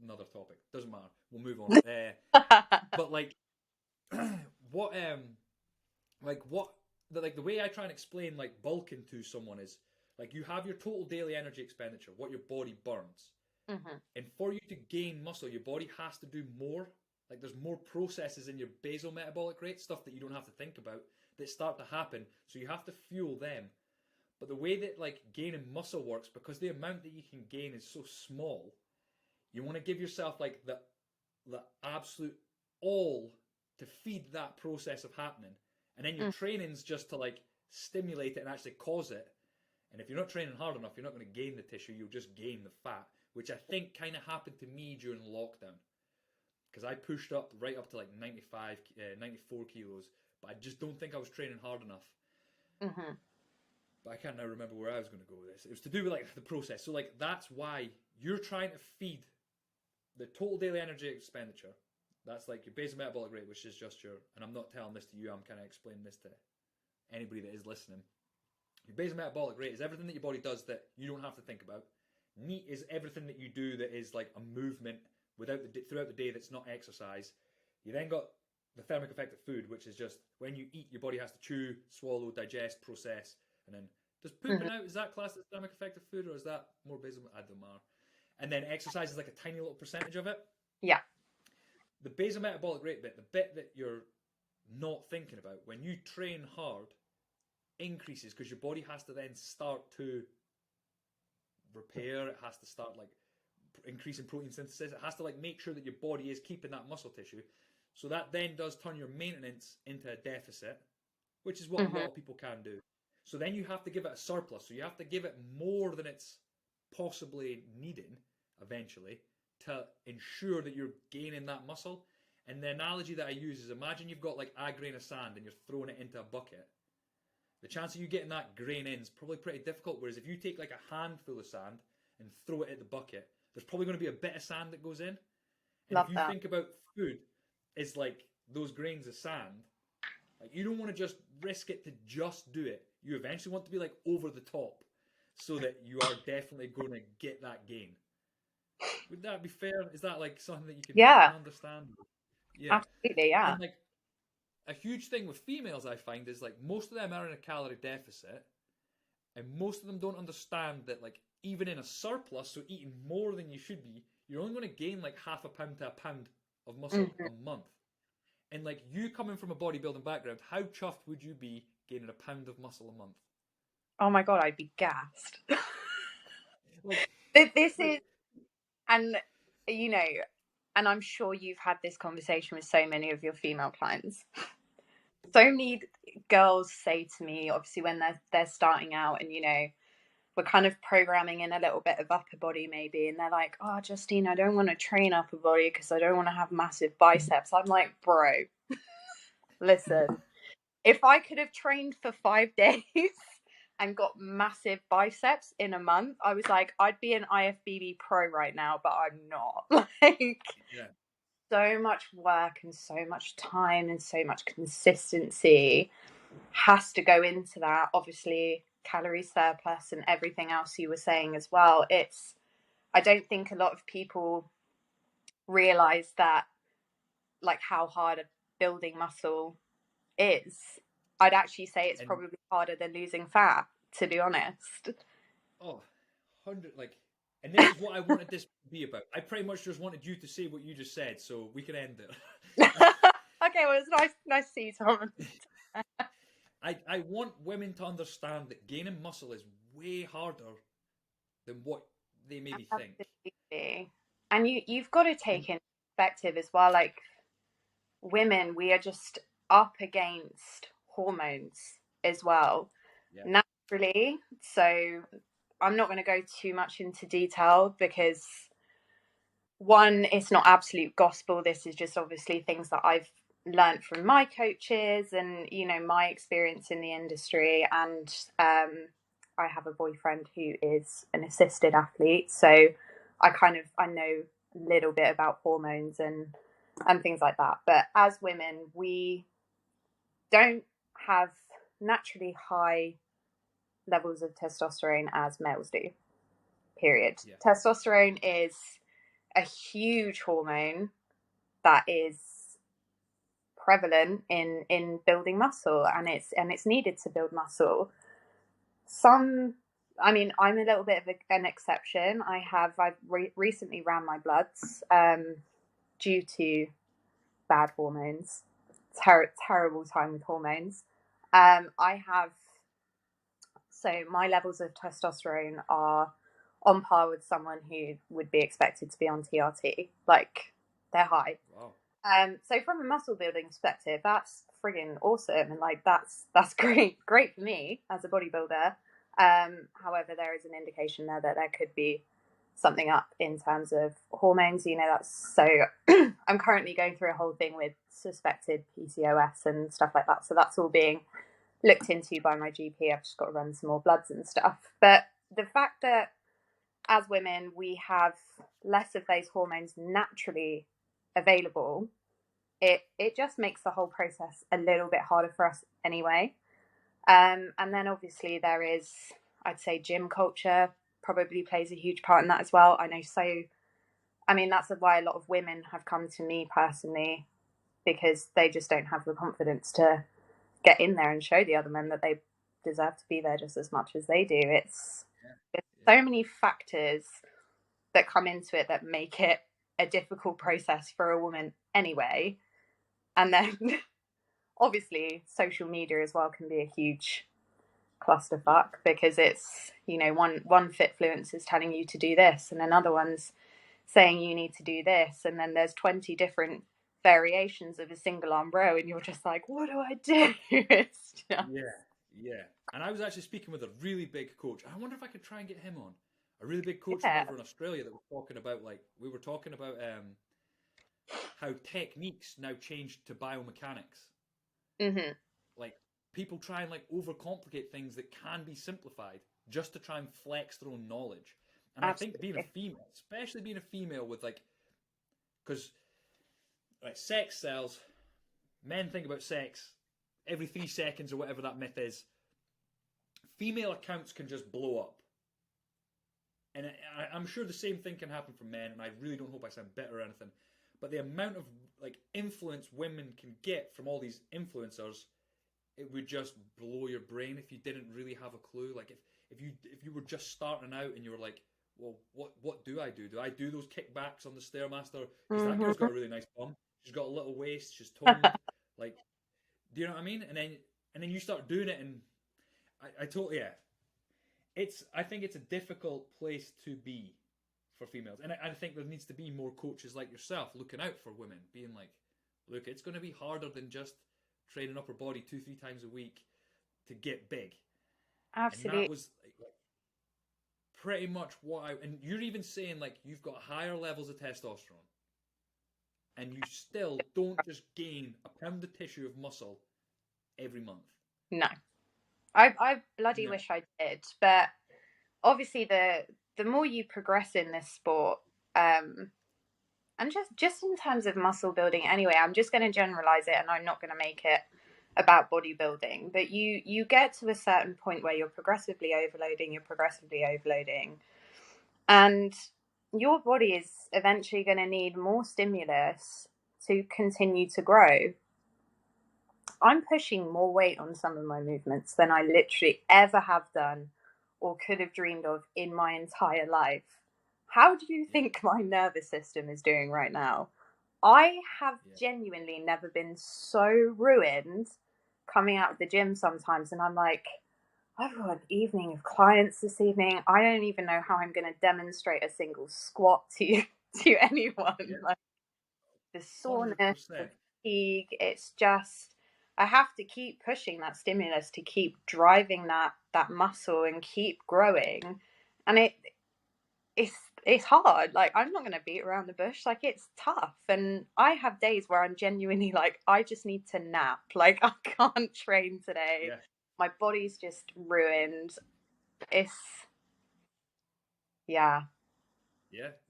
another topic, doesn't matter. We'll move on. But like, what the way I try and explain like bulking to someone is like, you have your total daily energy expenditure, what your body burns, and for you to gain muscle, your body has to do more. Like, there's more processes in your basal metabolic rate, stuff that you don't have to think about, that start to happen. So you have to fuel them. But the way that like gaining muscle works, because the amount that you can gain is so small, you want to give yourself like the absolute all to feed that process of happening. And then your training's just to like stimulate it and actually cause it. And if you're not training hard enough, you're not going to gain the tissue, you'll just gain the fat, which I think kind of happened to me during lockdown. Because I pushed up right up to like 94 kilos, but I just don't think I was training hard enough. But I can't now remember where I was going to go with this. It was to do with like the process. So like, that's why you're trying to feed the total daily energy expenditure. That's like your basal metabolic rate, which is just your, and I'm not telling this to you, I'm kind of explaining this to anybody that is listening. Your basal metabolic rate is everything that your body does that you don't have to think about. NEAT is everything that you do that is like a movement throughout the day that's not exercise. You then got the thermic effect of food, which is just when you eat, your body has to chew, swallow, digest, process, and then does pooping out, is that classed as thermic effect of food, or is that more basal? I don't know. And then exercise is like a tiny little percentage of it. Yeah. The basal metabolic rate bit, the bit that you're not thinking about, when you train hard, increases because your body has to then start to repair. It has to start like increasing protein synthesis. It has to like make sure that your body is keeping that muscle tissue. So that then does turn your maintenance into a deficit, which is what a lot of people can do. So then you have to give it a surplus. So you have to give it more than it's possibly needing eventually to ensure that you're gaining that muscle. And the analogy that I use is, imagine you've got like a grain of sand and you're throwing it into a bucket. The chance of you getting that grain in is probably pretty difficult. Whereas if you take like a handful of sand and throw it at the bucket, there's probably going to be a bit of sand that goes in. And if you think about food as like those grains of sand, like, you don't want to just risk it to just do it. You eventually want to be like over the top so that you are definitely going to get that gain. Would that be fair? Is that like something that you can understand? Yeah, absolutely, yeah. And like, a huge thing with females, I find, is like most of them are in a calorie deficit, and most of them don't understand that like even in a surplus, so eating more than you should be, you're only going to gain like half a pound to a pound of muscle a month. And like you coming from a bodybuilding background, how chuffed would you be gaining a pound of muscle a month? Oh my God, I'd be gassed. Like, This is, and you know, and I'm sure you've had this conversation with so many of your female clients. So many girls say to me, obviously, when they're starting out, and we're kind of programming in a little bit of upper body maybe, and they're like, "Oh, Justine, I don't want to train upper body because I don't want to have massive biceps." I'm like, bro, listen, if I could have trained for 5 days and got massive biceps in a month, I was like, I'd be an IFBB pro right now, but I'm not. Like, yeah. so much work and so much time and so much consistency has to go into that. Obviously, calorie surplus and everything else you were saying as well. I don't think a lot of people realize that, like, how hard building muscle is. I'd actually say it's probably harder than losing fat, to be honest. Oh, 100, like, and this is what I wanted this to be about. I pretty much just wanted you to say what you just said, so we can end it. Okay, well, it's nice to see you, Tom. I want women to understand that gaining muscle is way harder than what they maybe think. Absolutely. And you've got to take in perspective as well, like, women, we are just up against hormones as well, naturally. So I'm not going to go too much into detail because, one, it's not absolute gospel. This is just obviously things that I've learned from my coaches and my experience in the industry. And I have a boyfriend who is an assisted athlete, so I know a little bit about hormones and things like that. But as women, we don't have naturally high levels of testosterone as males do, period. Yeah. Testosterone is a huge hormone that is prevalent in building muscle, and it's needed to build muscle. I'm a little bit of an exception. I've recently ran my bloods due to bad hormones. Terrible time with hormones. So my levels of testosterone are on par with someone who would be expected to be on TRT. Like, they're high. Wow. So from a muscle building perspective, that's friggin' awesome, and like that's great for me as a bodybuilder. However, there is an indication there that there could be something up in terms of hormones. That's so. I'm currently going through a whole thing with suspected PCOS and stuff like that. So that's all being looked into by my GP. I've just got to run some more bloods and stuff. But the fact that as women we have less of those hormones naturally available, it just makes the whole process a little bit harder for us anyway. And then obviously there is, I'd say, gym culture probably plays a huge part in that as well. I know. So, that's why a lot of women have come to me personally, because they just don't have the confidence to get in there and show the other men that they deserve to be there just as much as they do. There's so many factors that come into it that make it a difficult process for a woman anyway. And then obviously social media as well can be a huge clusterfuck, because it's, one fitfluencer is telling you to do this and another one's saying you need to do this, and then there's 20 different variations of a single arm row, and you're just like, what do I do? Yeah. And I was actually speaking with a really big coach. I wonder if I could try and get him on. A really big coach from over in Australia that was talking about, like, we were talking about how techniques now changed to biomechanics. Mm-hmm. Like, people try and like overcomplicate things that can be simplified just to try and flex their own knowledge. And absolutely. I think being a female, especially being a female with because sex sells. Men think about sex every 3 seconds or whatever that myth is. Female accounts can just blow up. And I'm sure the same thing can happen for men, and I really don't hope I sound bitter or anything, but the amount of influence women can get from all these influencers, it would just blow your brain if you didn't really have a clue. Like, if you were just starting out and you were like, well, what do I do? Do I do those kickbacks on the Stairmaster? Because that girl's got a really nice bum. She's got a little waist. She's toned. Like, do you know what I mean? And then you start doing it, and I totally, yeah. I think it's a difficult place to be for females, and I think there needs to be more coaches like yourself looking out for women, being like, look, it's going to be harder than just training upper body 2-3 times a week to get big. Absolutely. And that was like pretty much and you're even saying like you've got higher levels of testosterone, and you still don't just gain a pound of tissue of muscle every month. No, I bloody wish I did, but obviously the more you progress in this sport, and just in terms of muscle building anyway, I'm just going to generalize it, and I'm not going to make it about bodybuilding, but you get to a certain point where you're progressively overloading, and your body is eventually going to need more stimulus to continue to grow. I'm pushing more weight on some of my movements than I literally ever have done or could have dreamed of in my entire life. How do you think my nervous system is doing right now? I have genuinely never been so ruined coming out of the gym sometimes, and I'm like, I've got an evening of clients this evening. I don't even know how I'm going to demonstrate a single squat to anyone. Yeah. Like, the soreness, 100%. the fatigue, it's just, I have to keep pushing that stimulus to keep driving that muscle and keep growing. And it's hard. Like, I'm not going to beat around the bush. Like, it's tough. And I have days where I'm genuinely like, I just need to nap. Like, I can't train today. Yeah. My body's just ruined. Yeah.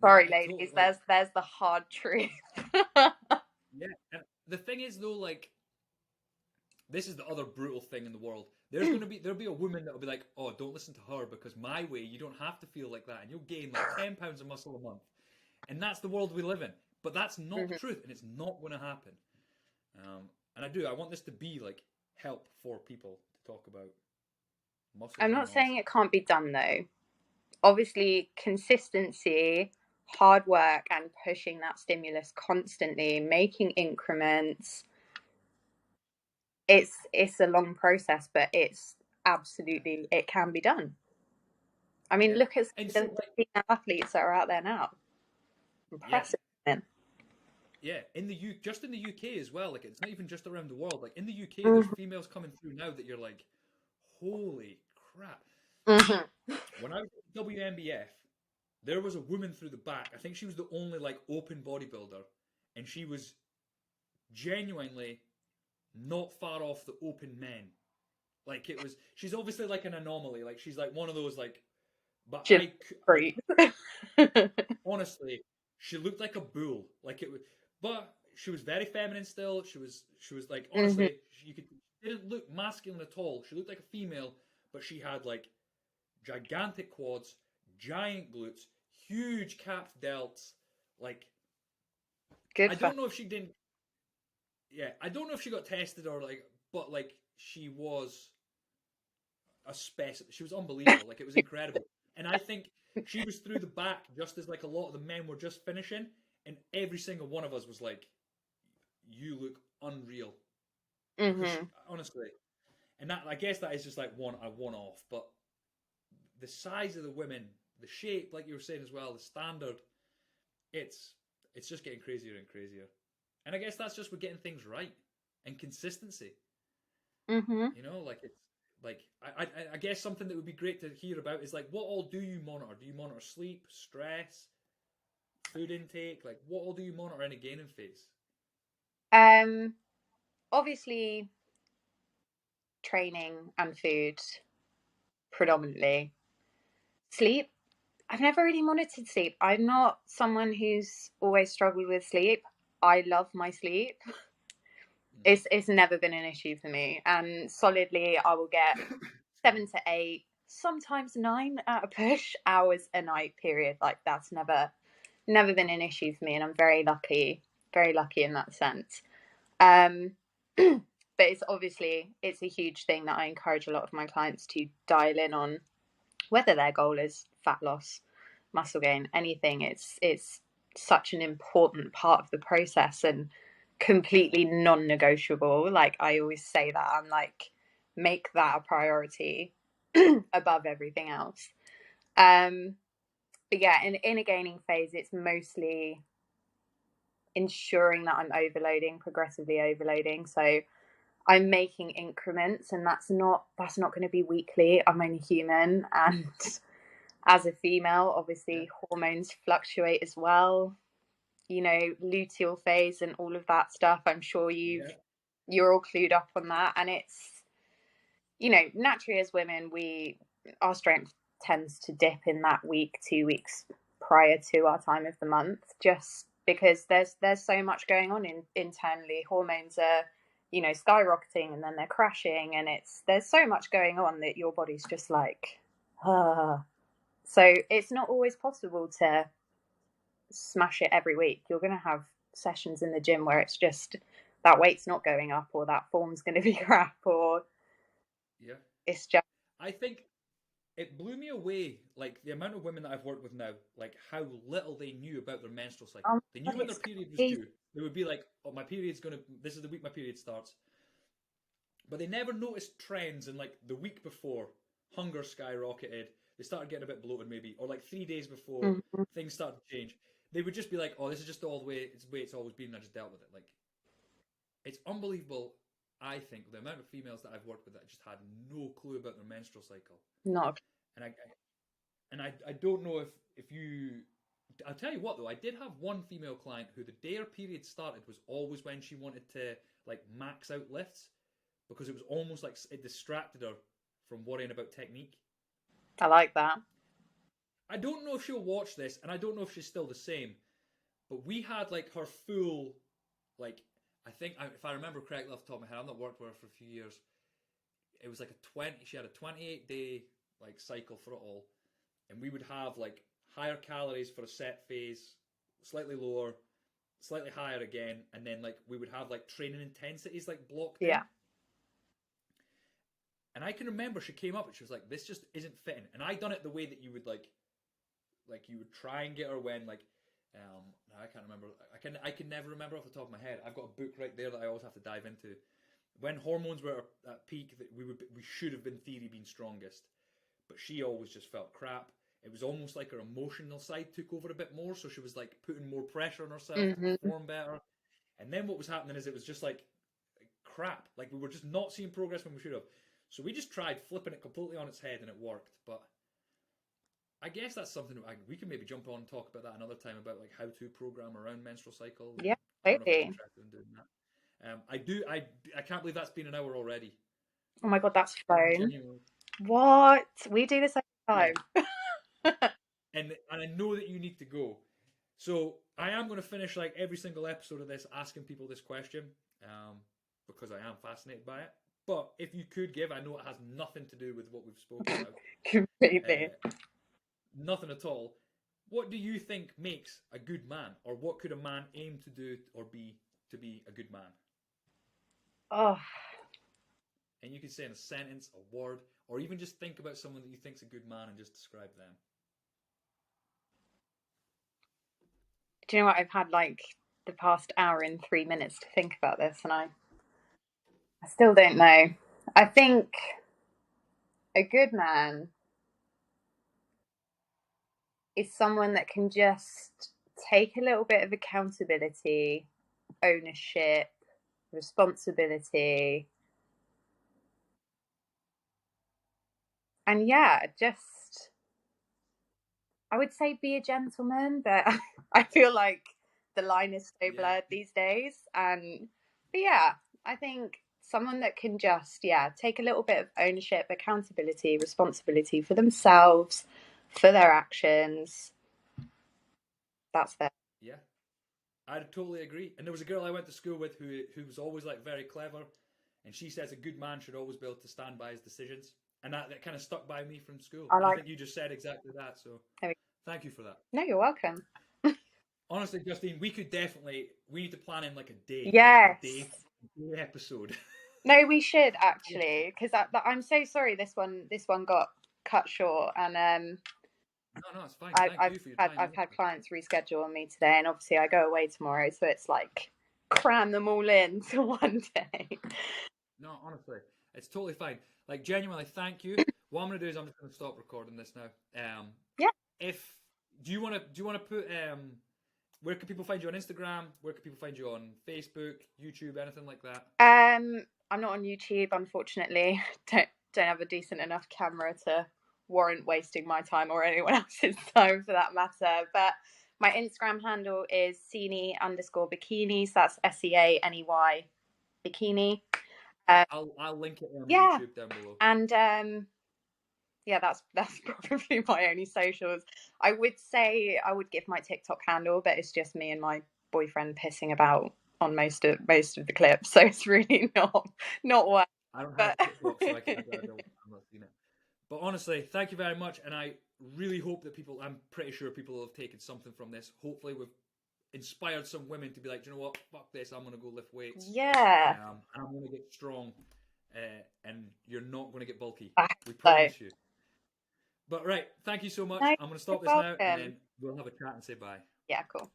Sorry, ladies. Totally, there's the hard truth. Yeah. And the thing is, though, like, this is the other brutal thing in the world. There'll be a woman that'll be like, oh, don't listen to her because my way, you don't have to feel like that, and you'll gain like 10 pounds of muscle a month. And that's the world we live in. But that's not the truth, and it's not going to happen. And I want this to be like help for people to talk about muscle. I'm not saying it can't be done, though. Obviously, consistency, hard work, and pushing that stimulus constantly, making increments. It's a long process, but it's absolutely, it can be done. I mean, look at the female athletes that are out there now. Impressive. Yeah, just in the UK as well. Like, it's not even just around the world. Like, in the UK, there's females coming through now that you're like, holy crap. When I was at WNBF, there was a woman through the back. I think she was the only like open bodybuilder, and she was genuinely not far off the open men. Like, she's obviously like an anomaly. Like, she's like one of those like, but honestly, she looked like a bull. Like, but she was very feminine still. She was like, honestly, she didn't look masculine at all. She looked like a female, but she had like gigantic quads, giant glutes, huge capped delts. Like, I don't know if she didn't. Yeah, I don't know if she got tested or like, but like, she was a she was unbelievable. Like, it was incredible. And I think she was through the back just as like a lot of the men were just finishing, and every single one of us was like, you look unreal. Honestly. And that, I guess that is just like one off, but the size of the women, the shape, like you were saying as well, the standard, it's just getting crazier and crazier. And I guess that's just with getting things right and consistency. You know, like, it's like, I guess something that would be great to hear about is like, what all do you monitor? Do you monitor sleep, stress, food intake? Like, what all do you monitor in a gaining phase? Obviously, training and food predominantly. Sleep, I've never really monitored sleep. I'm not someone who's always struggled with sleep. I love my sleep. It's never been an issue for me, and solidly I will get 7 to 8, sometimes 9 at a push hours a night period. Like, that's never been an issue for me, and I'm very lucky in that sense. But it's a huge thing that I encourage a lot of my clients to dial in on. whether their goal is fat loss, muscle gain, anything. It's such an important part of the process and completely non-negotiable. Like, I always say that, I'm like, make that a priority above everything else. But yeah, in a gaining phase, it's mostly ensuring that I'm progressively overloading. So I'm making increments, and that's not going to be weekly. I'm only human, and as a female, obviously hormones fluctuate as well. You know, luteal phase and all of that stuff. I'm sure you're all clued up on that. And it's, you know, naturally as women, our strength tends to dip in that week, 2 weeks prior to our time of the month, just because there's so much going on internally. Hormones are, you know, skyrocketing, and then they're crashing, and there's so much going on that your body's just like, ah. So it's not always possible to smash it every week. You're going to have sessions in the gym where it's just that weight's not going up, or that form's going to be crap, or it's just. I think it blew me away, like the amount of women that I've worked with now, like how little they knew about their menstrual cycle. They knew when their period was due. They would be like, "Oh, my period's this is the week my period starts," but they never noticed trends. And like the week before, hunger skyrocketed. They started getting a bit bloated, maybe, or like 3 days before things started to change. They would just be like, "Oh, this is just all the way it's always been, and I just dealt with it." Like, it's unbelievable. I think the amount of females that I've worked with that just had no clue about their menstrual cycle. No. And I don't know if you. I'll tell you what though, I did have one female client who the day her period started was always when she wanted to like max out lifts, because it was almost like it distracted her from worrying about technique. I like that. I don't know if she'll watch this, and I don't know if she's still the same, but we had like her full, like, I think, if I remember correctly off the top of my head, I've not worked with her for a few years. It was like she had a 28-day like cycle for it all, and we would have like higher calories for a set phase, slightly lower, slightly higher again, and then like we would have like training intensities like blocked in. And I can remember she came up and she was like, "This just isn't fitting." And I done it the way that you would like you would try and get her when like I can't remember. I can never remember off the top of my head. I've got a book right there that I always have to dive into. When hormones were at peak, that we should have been theory been strongest, but she always just felt crap. It was almost like her emotional side took over a bit more, so she was like putting more pressure on herself to perform better. And then what was happening is it was just like crap. Like we were just not seeing progress when we should have. So we just tried flipping it completely on its head, and it worked. But I guess that's something we can maybe jump on and talk about that another time, about like how to program around menstrual cycle. Yeah, I don't know if you're interested in doing that. I can't believe that's been an hour already. Oh my god, that's flown. What? We do this every time. Yeah. and I know that you need to go. So I am going to finish like every single episode of this asking people this question, because I am fascinated by it. But if you could give, I know it has nothing to do with what we've spoken about. Completely. Nothing at all. What do you think makes a good man? Or what could a man aim to do or be to be a good man? Oh. And you could say in a sentence, a word, or even just think about someone that you think's a good man and just describe them. Do you know what? I've had like the past hour and 3 minutes to think about this, and I still don't know. I think a good man is someone that can just take a little bit of accountability, ownership, responsibility, and just, I would say, be a gentleman, but I feel like the line is so blurred these days. But yeah, I think someone that can just take a little bit of ownership, accountability, responsibility for themselves, for their actions. That's it. Yeah, I totally agree. And there was a girl I went to school with who was always like very clever, and she says a good man should always be able to stand by his decisions, and that kind of stuck by me from school. I think you just said exactly that, so thank you for that. No, you're welcome. Honestly, Justine, we need to plan in like a day. Yes. A day episode. No, we should actually, because I'm so sorry this one got cut short. And No, it's fine. Thank you for your time. I've had clients reschedule on me today, and obviously I go away tomorrow, so it's like cram them all in to one day. No, honestly, it's totally fine. Like, genuinely, thank you. What I'm gonna do is I'm just gonna stop recording this now. Yeah. Do you wanna put where can people find you on Instagram? Where can people find you on Facebook, YouTube, anything like that? I'm not on YouTube, unfortunately. Don't have a decent enough camera to warrant wasting my time or anyone else's time for that matter. But my Instagram handle is Seaney_bikini. So that's SEANEY bikini. I'll link it on YouTube down below. And yeah, that's probably my only socials. I would say I would give my TikTok handle, but it's just me and my boyfriend pissing about on most of the clips, so it's really not work. I don't have TikTok, so I'm not seeing it. But honestly, thank you very much, and I really hope that I'm pretty sure people have taken something from this. Hopefully we've inspired some women to be like, you know what, fuck this, I'm going to go lift weights. Yeah. And I'm going to get strong, and you're not going to get bulky. We promise you. But right, thank you so much. No, I'm going to stop this now, and then we'll have a chat and say bye. Yeah, cool.